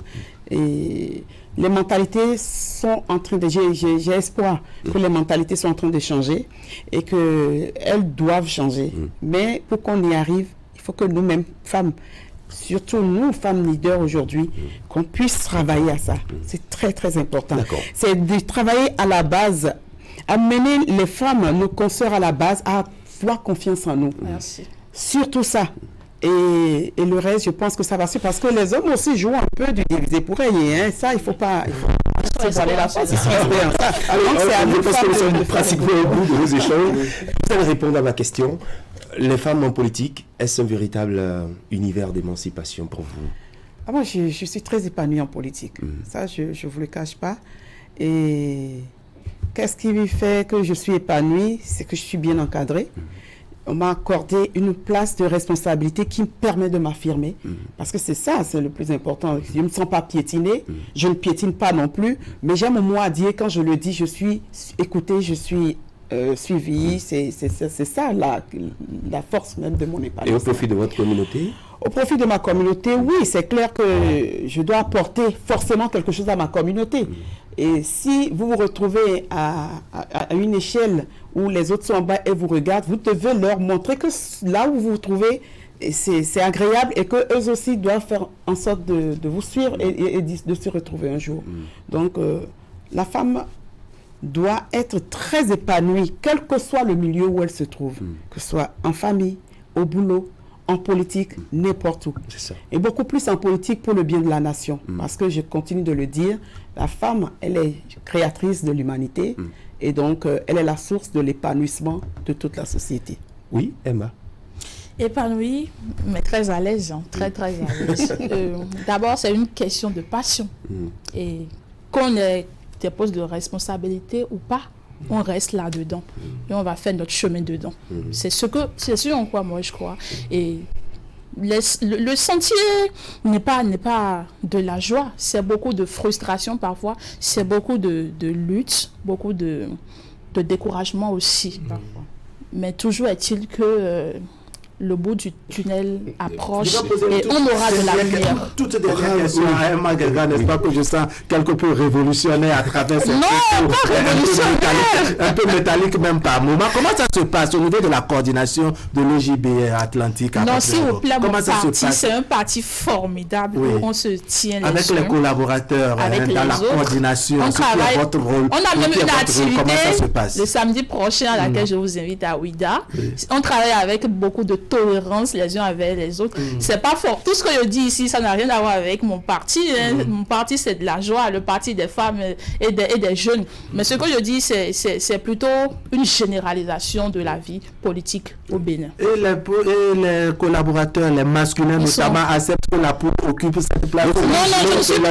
Et les mentalités sont en train de... J'ai espoir que les mentalités sont en train de changer et qu'elles doivent changer. Mais pour qu'on y arrive, il faut que nous-mêmes, femmes, surtout nous, femmes leaders aujourd'hui, qu'on puisse travailler à ça. C'est très, très important. C'est de travailler à la base, amener les femmes, nos consoeurs à la base, à avoir confiance en nous. Merci. Surtout ça. Et le reste, je pense que ça va suivre. Parce que les hommes aussi jouent un peu du divisé pour régner. Hein. Ça, il ne faut pas... Je pense que nous sommes pratiquement au bout de nos échanges. Vous allez répondre à ma question. Les femmes en politique, est-ce un véritable univers d'émancipation pour vous? Moi, je suis très épanouie en politique. Ça, je ne vous le cache pas. Et qu'est-ce qui fait que je suis épanouie? C'est que je suis bien encadrée. On m'a accordé une place de responsabilité qui me permet de m'affirmer. Parce que c'est ça, c'est le plus important. Je ne me sens pas piétinée, je ne piétine pas non plus, mais j'aime au moins dire, quand je le dis, je suis écoutée, je suis suivie. C'est ça la force même de mon épanouissement. Et au profit de votre communauté? Au profit de ma communauté, oui, c'est clair que je dois apporter forcément quelque chose à ma communauté. Et si vous vous retrouvez à une échelle où les autres sont en bas et vous regardent, vous devez leur montrer que là où vous vous trouvez, c'est agréable et qu'eux aussi doivent faire en sorte de vous suivre et de se retrouver un jour. Donc, la femme doit être très épanouie, quel que soit le milieu où elle se trouve, que ce soit en famille, au boulot, en politique, n'importe où. Et beaucoup plus en politique pour le bien de la nation. Parce que je continue de le dire, la femme, elle est créatrice de l'humanité et donc elle est la source de l'épanouissement de toute la société. Oui, Emma. Épanouie, mais très à l'aise, hein, très très à l'aise. D'abord, c'est une question de passion. Et qu'on dépose de responsabilité ou pas, on reste là-dedans et on va faire notre chemin dedans. C'est ce en quoi moi je crois. Et le sentier n'est pas de la joie, c'est beaucoup de frustration parfois, c'est beaucoup de lutte, beaucoup de découragement aussi parfois. Mais toujours est-il que le bout du tunnel approche et on aura de la lumière. Toutes dernières questions à Emma Guelga, n'est-ce pas que je sens quelque peu révolutionnaire à travers cette un peu métallique même par moment. Comment ça se passe au niveau de la coordination de l'OJB Atlantique? Non, s'il vous plaît, mon parti, c'est un parti formidable. Oui. On se tient les avec les collaborateurs avec dans la coordination. On travaille. Votre rôle, on a même une activité ça se passe? Le samedi prochain à laquelle je vous invite à Ouida. On travaille avec beaucoup de tolérance les uns avec les autres. C'est pas fort. Tout ce que je dis ici, ça n'a rien à voir avec mon parti. Mon parti, c'est de la joie, le parti des femmes et des jeunes. Mais ce que je dis, c'est plutôt une généralisation de la vie politique au Bénin. Et les collaborateurs, les masculins notamment, acceptent que la poule occupe cette place. Non, je ne suis pas.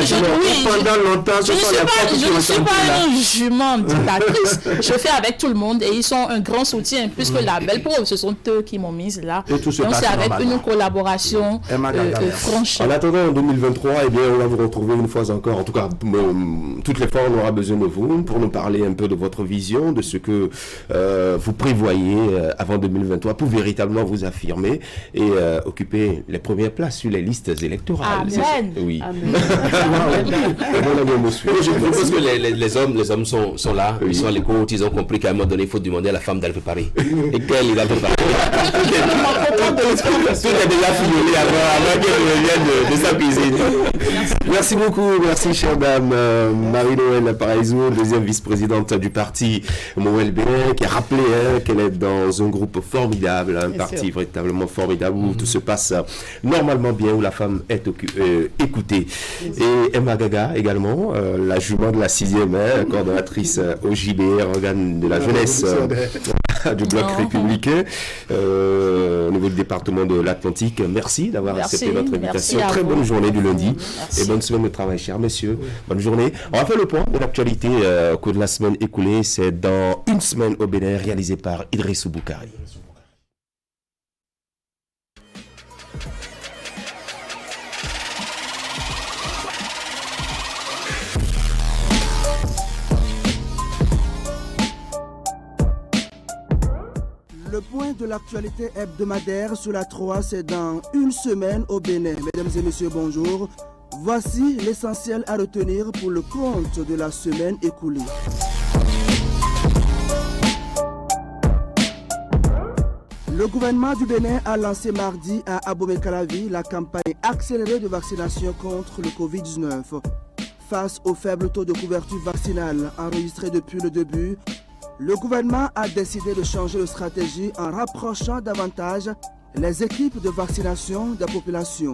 Pendant longtemps, je ne suis pas une jument dictatrice. Je fais avec tout le monde et ils sont un grand soutien puisque la belle preuve, ce sont eux qui m'ont mise là. Donc c'est avec une collaboration franche. En attendant en 2023, eh bien, on va vous retrouver une fois encore. En tout cas, toutes les fois, on aura besoin de vous pour nous parler un peu de votre vision, de ce que vous prévoyez avant 2023 pour véritablement vous affirmer et occuper les premières places sur les listes électorales. Amen. Oui. Amen. Je pense que les hommes sont là, ils sont à l'écoute, ils ont compris qu'à un moment donné, il faut demander à la femme d'aller préparer. Et qu'elle va préparer. est déjà fignolé avant qu'elle revienne de sa cuisine. Merci beaucoup, merci chère dame Marie-Noël Paraïso, deuxième vice-présidente du parti Moël Bénin, qui a rappelé qu'elle est dans un groupe formidable, un parti véritablement formidable où tout se passe normalement bien, où la femme est écoutée. Et Emma Gaga également, la jument de la 6e, coordonnatrice au JBR, organe de la jeunesse du bloc républicain au niveau du département de l'Atlantique. Merci d'avoir accepté notre invitation. Très bonne journée du lundi et bonne semaine de travail, chers messieurs. Bonne journée. On va faire le point de l'actualité au cours de la semaine écoulée. C'est dans une semaine au Bénin, réalisé par Idrissou Boukari. Le point de l'actualité hebdomadaire sur la 3, c'est dans une semaine au Bénin. Mesdames et messieurs, bonjour. Voici l'essentiel à retenir pour le compte de la semaine écoulée. Le gouvernement du Bénin a lancé mardi à Abomey-Calavi la campagne accélérée de vaccination contre le Covid-19. Face au faible taux de couverture vaccinale enregistré depuis le début, le gouvernement a décidé de changer de stratégie en rapprochant davantage les équipes de vaccination des populations.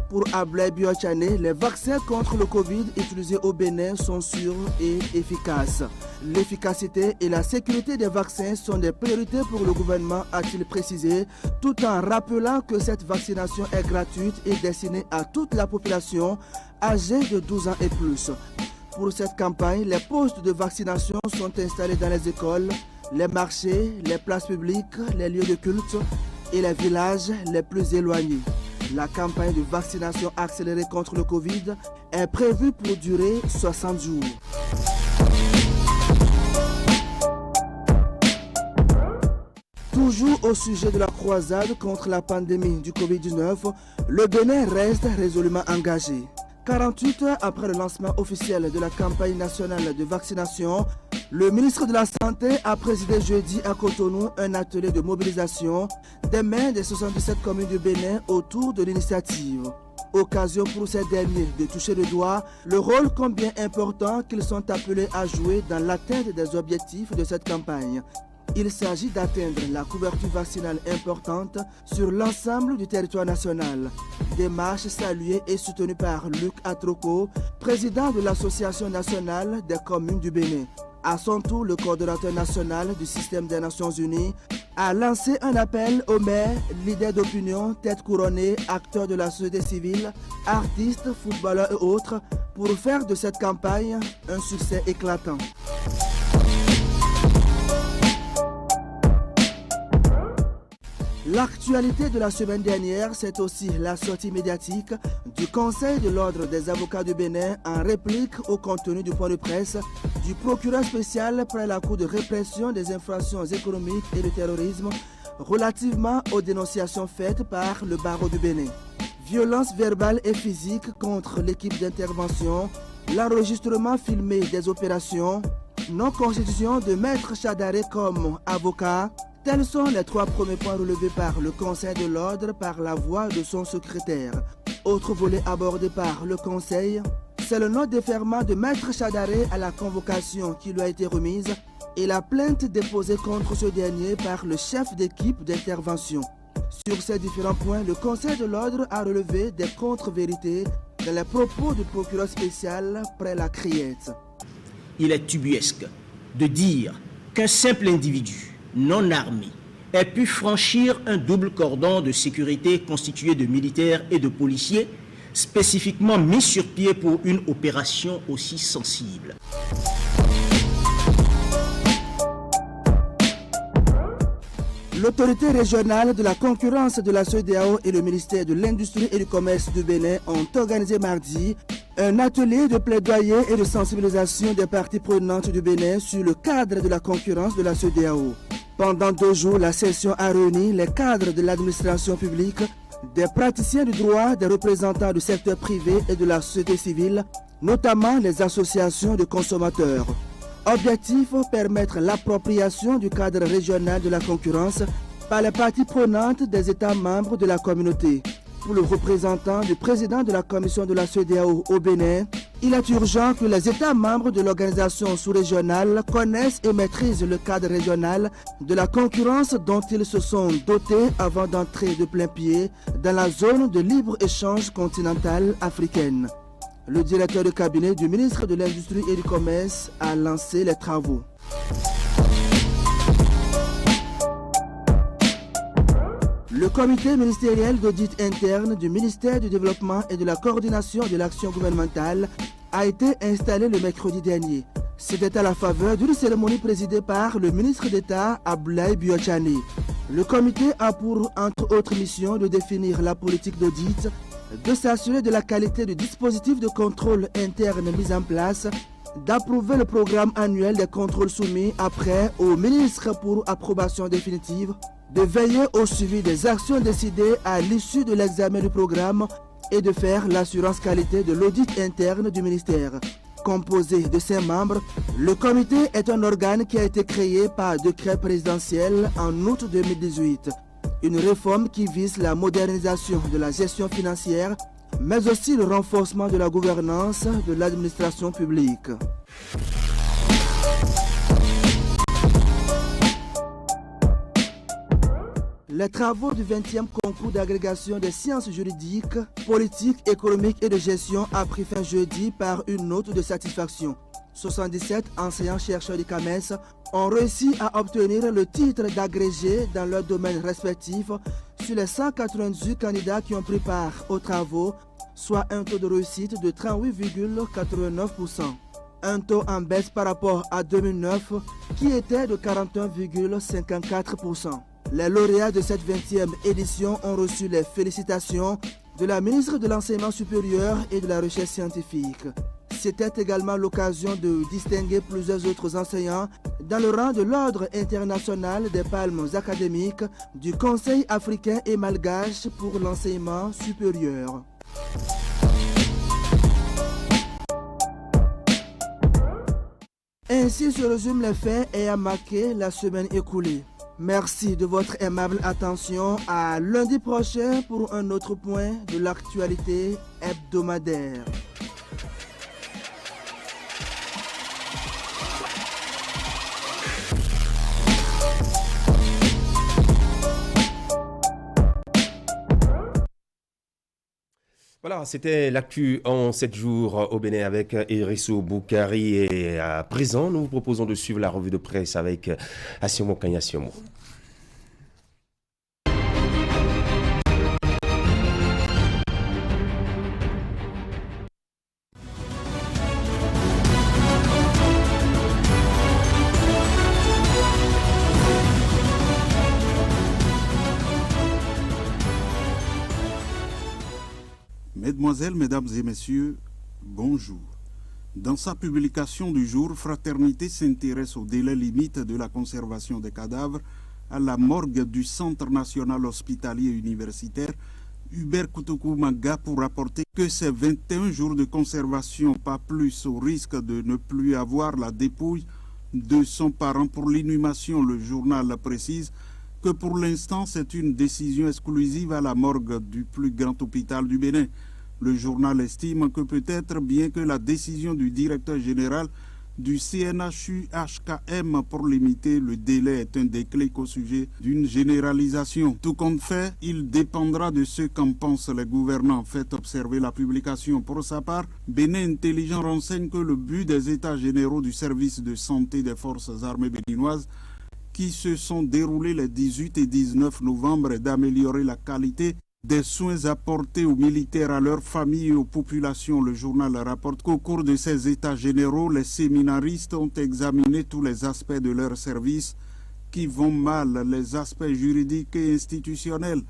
Pour Ablay Biochane, les vaccins contre le Covid utilisés au Bénin sont sûrs et efficaces. L'efficacité et la sécurité des vaccins sont des priorités pour le gouvernement, a-t-il précisé, tout en rappelant que cette vaccination est gratuite et destinée à toute la population âgée de 12 ans et plus. Pour cette campagne, les postes de vaccination sont installés dans les écoles, les marchés, les places publiques, les lieux de culte et les villages les plus éloignés. La campagne de vaccination accélérée contre le Covid est prévue pour durer 60 jours. Toujours au sujet de la croisade contre la pandémie du Covid-19, le Bénin reste résolument engagé. 48 heures après le lancement officiel de la campagne nationale de vaccination, le ministre de la Santé a présidé jeudi à Cotonou un atelier de mobilisation des maires des 77 communes du Bénin autour de l'initiative. Occasion pour ces derniers de toucher le doigt le rôle combien important qu'ils sont appelés à jouer dans l'atteinte des objectifs de cette campagne. Il s'agit d'atteindre la couverture vaccinale importante sur l'ensemble du territoire national. Démarche saluée et soutenue par Luc Atroko, président de l'Association nationale des communes du Bénin. À son tour, le coordonnateur national du système des Nations Unies a lancé un appel aux maires, leaders d'opinion, têtes couronnées, acteurs de la société civile, artistes, footballeurs et autres pour faire de cette campagne un succès éclatant. L'actualité de la semaine dernière, c'est aussi la sortie médiatique du Conseil de l'Ordre des avocats du Bénin en réplique au contenu du point de presse du procureur spécial près la Cour de répression des infractions économiques et de terrorisme relativement aux dénonciations faites par le barreau du Bénin. Violence verbale et physique contre l'équipe d'intervention, l'enregistrement filmé des opérations, non-constitution de Maître Chadaré comme avocat. Tels sont les 3 premiers points relevés par le Conseil de l'Ordre par la voix de son secrétaire. Autre volet abordé par le Conseil, c'est le non-déferment de Maître Chadaré à la convocation qui lui a été remise et la plainte déposée contre ce dernier par le chef d'équipe d'intervention. Sur ces différents points, le Conseil de l'Ordre a relevé des contre-vérités dans les propos du procureur spécial près la Criette. Il est ubuesque de dire qu'un simple individu non armé ait pu franchir un double cordon de sécurité constitué de militaires et de policiers spécifiquement mis sur pied pour une opération aussi sensible. L'autorité régionale de la concurrence de la CEDEAO et le ministère de l'Industrie et du Commerce du Bénin ont organisé mardi un atelier de plaidoyer et de sensibilisation des parties prenantes du Bénin sur le cadre de la concurrence de la CEDEAO. Pendant 2 jours, la session a réuni les cadres de l'administration publique, des praticiens du droit, des représentants du secteur privé et de la société civile, notamment les associations de consommateurs. Objectif, permettre l'appropriation du cadre régional de la concurrence par les parties prenantes des États membres de la communauté. Pour le représentant du président de la commission de la CEDEAO au Bénin, il est urgent que les États membres de l'organisation sous-régionale connaissent et maîtrisent le cadre régional de la concurrence dont ils se sont dotés avant d'entrer de plein pied dans la zone de libre-échange continentale africaine. Le directeur de cabinet du ministre de l'Industrie et du Commerce a lancé les travaux. Le comité ministériel d'audit interne du ministère du Développement et de la coordination de l'action gouvernementale a été installé le mercredi dernier. C'était à la faveur d'une cérémonie présidée par le ministre d'État Abdoulaye Biochani. Le comité a pour entre autres missions de définir la politique d'audit, de s'assurer de la qualité du dispositif de contrôle interne mis en place, d'approuver le programme annuel des contrôles soumis après au ministre pour approbation définitive, de veiller au suivi des actions décidées à l'issue de l'examen du programme et de faire l'assurance qualité de l'audit interne du ministère. Composé de 5 membres, le comité est un organe qui a été créé par décret présidentiel en août 2018. Une réforme qui vise la modernisation de la gestion financière, mais aussi le renforcement de la gouvernance de l'administration publique. Les travaux du 20e concours d'agrégation des sciences juridiques, politiques, économiques et de gestion a pris fin jeudi par une note de satisfaction. 77 enseignants-chercheurs du CAMES ont réussi à obtenir le titre d'agrégé dans leurs domaines respectifs sur les 198 candidats qui ont pris part aux travaux, soit un taux de réussite de 38,89%. Un taux en baisse par rapport à 2009 qui était de 41,54%. Les lauréats de cette 20e édition ont reçu les félicitations de la ministre de l'Enseignement supérieur et de la Recherche scientifique. C'était également l'occasion de distinguer plusieurs autres enseignants dans le rang de l'Ordre international des palmes académiques du Conseil africain et malgache pour l'enseignement supérieur. Ainsi se résument les faits ayant marqué la semaine écoulée. Merci de votre aimable attention. À lundi prochain pour un autre point de l'actualité hebdomadaire. Voilà, c'était l'actu en 7 jours au Bénin avec Irissou Boukari. Et à présent, nous vous proposons de suivre la revue de presse avec Assiomo Kanyassiomo. Mesdemoiselles, Mesdames et Messieurs, bonjour. Dans sa publication du jour, Fraternité s'intéresse au délai limite de la conservation des cadavres à la morgue du Centre national hospitalier universitaire Hubert Koutoukou Maga pour rapporter que ces 21 jours de conservation, pas plus, au risque de ne plus avoir la dépouille de son parent pour l'inhumation. Le journal précise que pour l'instant c'est une décision exclusive à la morgue du plus grand hôpital du Bénin. Le journal estime que peut-être, bien que la décision du directeur général du CNHU-HKM pour limiter le délai est un déclic au sujet d'une généralisation. Tout compte fait, il dépendra de ce qu'en pensent les gouvernants. Fait observer la publication. Pour sa part, Bénin Intelligent renseigne que le but des états généraux du service de santé des forces armées béninoises qui se sont déroulés les 18 et 19 novembre est d'améliorer la qualité des soins apportés aux militaires, à leurs familles et aux populations. Le journal rapporte qu'au cours de ces états généraux, les séminaristes ont examiné tous les aspects de leur service qui vont mal, les aspects juridiques et institutionnels,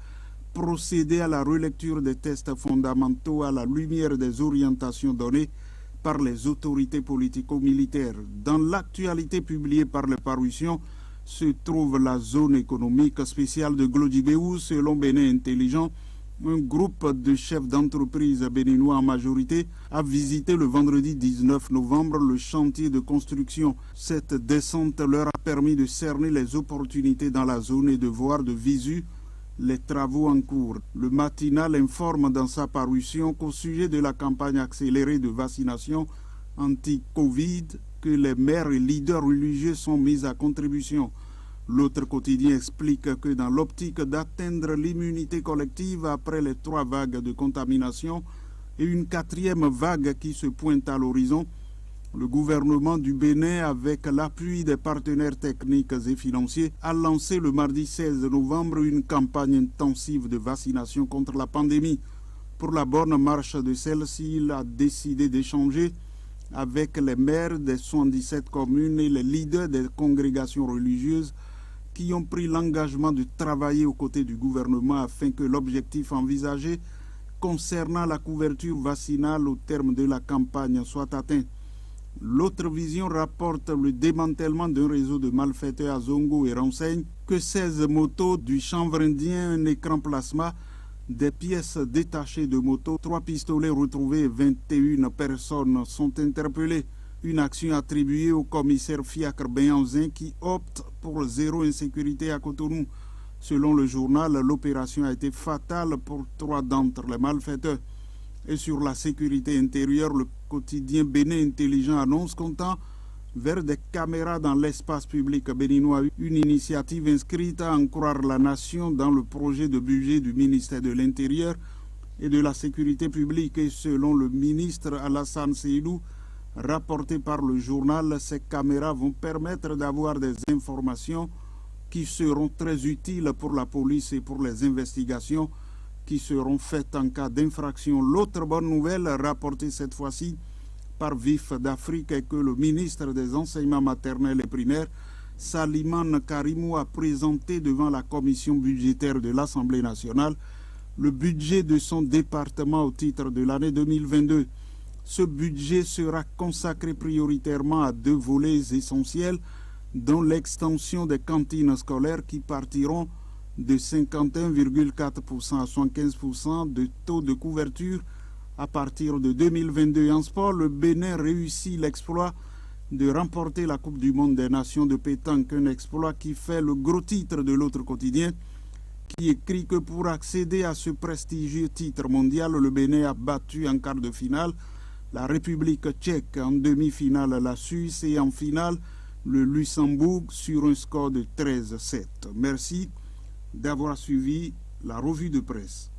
procéder à la relecture des tests fondamentaux à la lumière des orientations données par les autorités politico-militaires. Dans l'actualité publiée par les parutions se trouve la zone économique spéciale de Glodibé où, selon Bénin Intelligent, Un groupe de chefs d'entreprise béninois en majorité a visité le vendredi 19 novembre le chantier de construction. Cette descente leur a permis de cerner les opportunités dans la zone et de voir de visu les travaux en cours. Le matinal informe dans sa parution qu'au sujet de la campagne accélérée de vaccination anti-Covid, que les maires et leaders religieux sont mis à contribution. L'autre quotidien explique que dans l'optique d'atteindre l'immunité collective après les 3 vagues de contamination et une 4e vague qui se pointe à l'horizon, le gouvernement du Bénin, avec l'appui des partenaires techniques et financiers, a lancé le mardi 16 novembre une campagne intensive de vaccination contre la pandémie. Pour la bonne marche de celle-ci, il a décidé d'échanger avec les maires des 77 communes et les leaders des congrégations religieuses qui ont pris l'engagement de travailler aux côtés du gouvernement afin que l'objectif envisagé concernant la couverture vaccinale au terme de la campagne soit atteint. L'autre vision rapporte le démantèlement d'un réseau de malfaiteurs à Zongo et renseigne que 16 motos du chanvre indien, un écran plasma, des pièces détachées de motos, 3 pistolets retrouvés et 21 personnes sont interpellées. Une action attribuée au commissaire Fiacre Benyanzin qui opte pour zéro insécurité à Cotonou. Selon le journal, l'opération a été fatale pour 3 d'entre les malfaiteurs. Et sur la sécurité intérieure, le quotidien Bénin Intelligent annonce qu'on tend vers des caméras dans l'espace public béninois. Une initiative inscrite à en croire la nation dans le projet de budget du ministère de l'Intérieur et de la Sécurité publique. Et selon le ministre Alassane Seydou, rapporté par le journal, ces caméras vont permettre d'avoir des informations qui seront très utiles pour la police et pour les investigations qui seront faites en cas d'infraction. L'autre bonne nouvelle, rapportée cette fois-ci par Vif d'Afrique, est que le ministre des Enseignements maternels et primaires, Salimane Karimou, a présenté devant la commission budgétaire de l'Assemblée nationale le budget de son département au titre de l'année 2022. Ce budget sera consacré prioritairement à 2 volets essentiels, dont l'extension des cantines scolaires qui partiront de 51,4% à 75% de taux de couverture à partir de 2022. En sport, le Bénin réussit l'exploit de remporter la Coupe du Monde des Nations de pétanque, un exploit qui fait le gros titre de l'autre quotidien, qui écrit que pour accéder à ce prestigieux titre mondial, le Bénin a battu en quart de finale la République tchèque, en demi-finale la Suisse et en finale le Luxembourg sur un score de 13-7. Merci d'avoir suivi la revue de presse.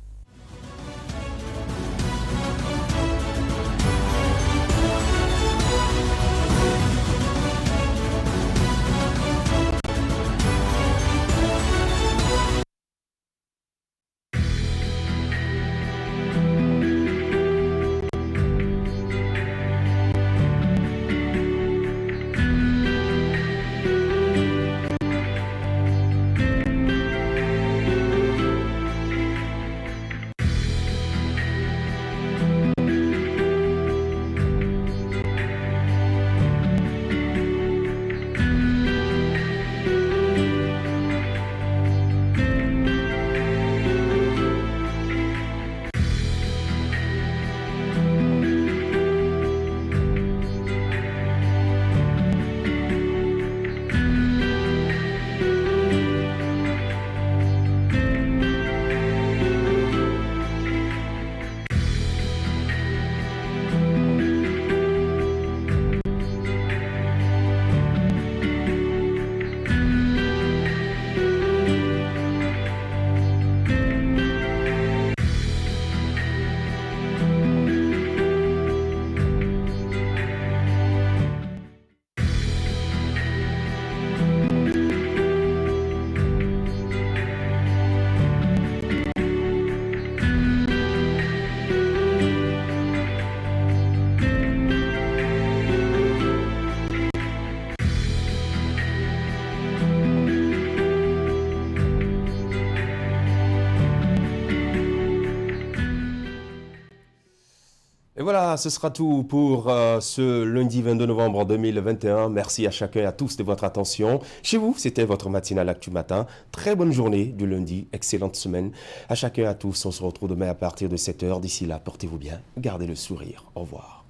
Et voilà, ce sera tout pour ce lundi 22 novembre 2021. Merci à chacun et à tous de votre attention. Chez vous, c'était votre matinale Actu Matin. Très bonne journée du lundi, excellente semaine. À chacun et à tous, on se retrouve demain à partir de 7h. D'ici là, portez-vous bien, gardez le sourire. Au revoir.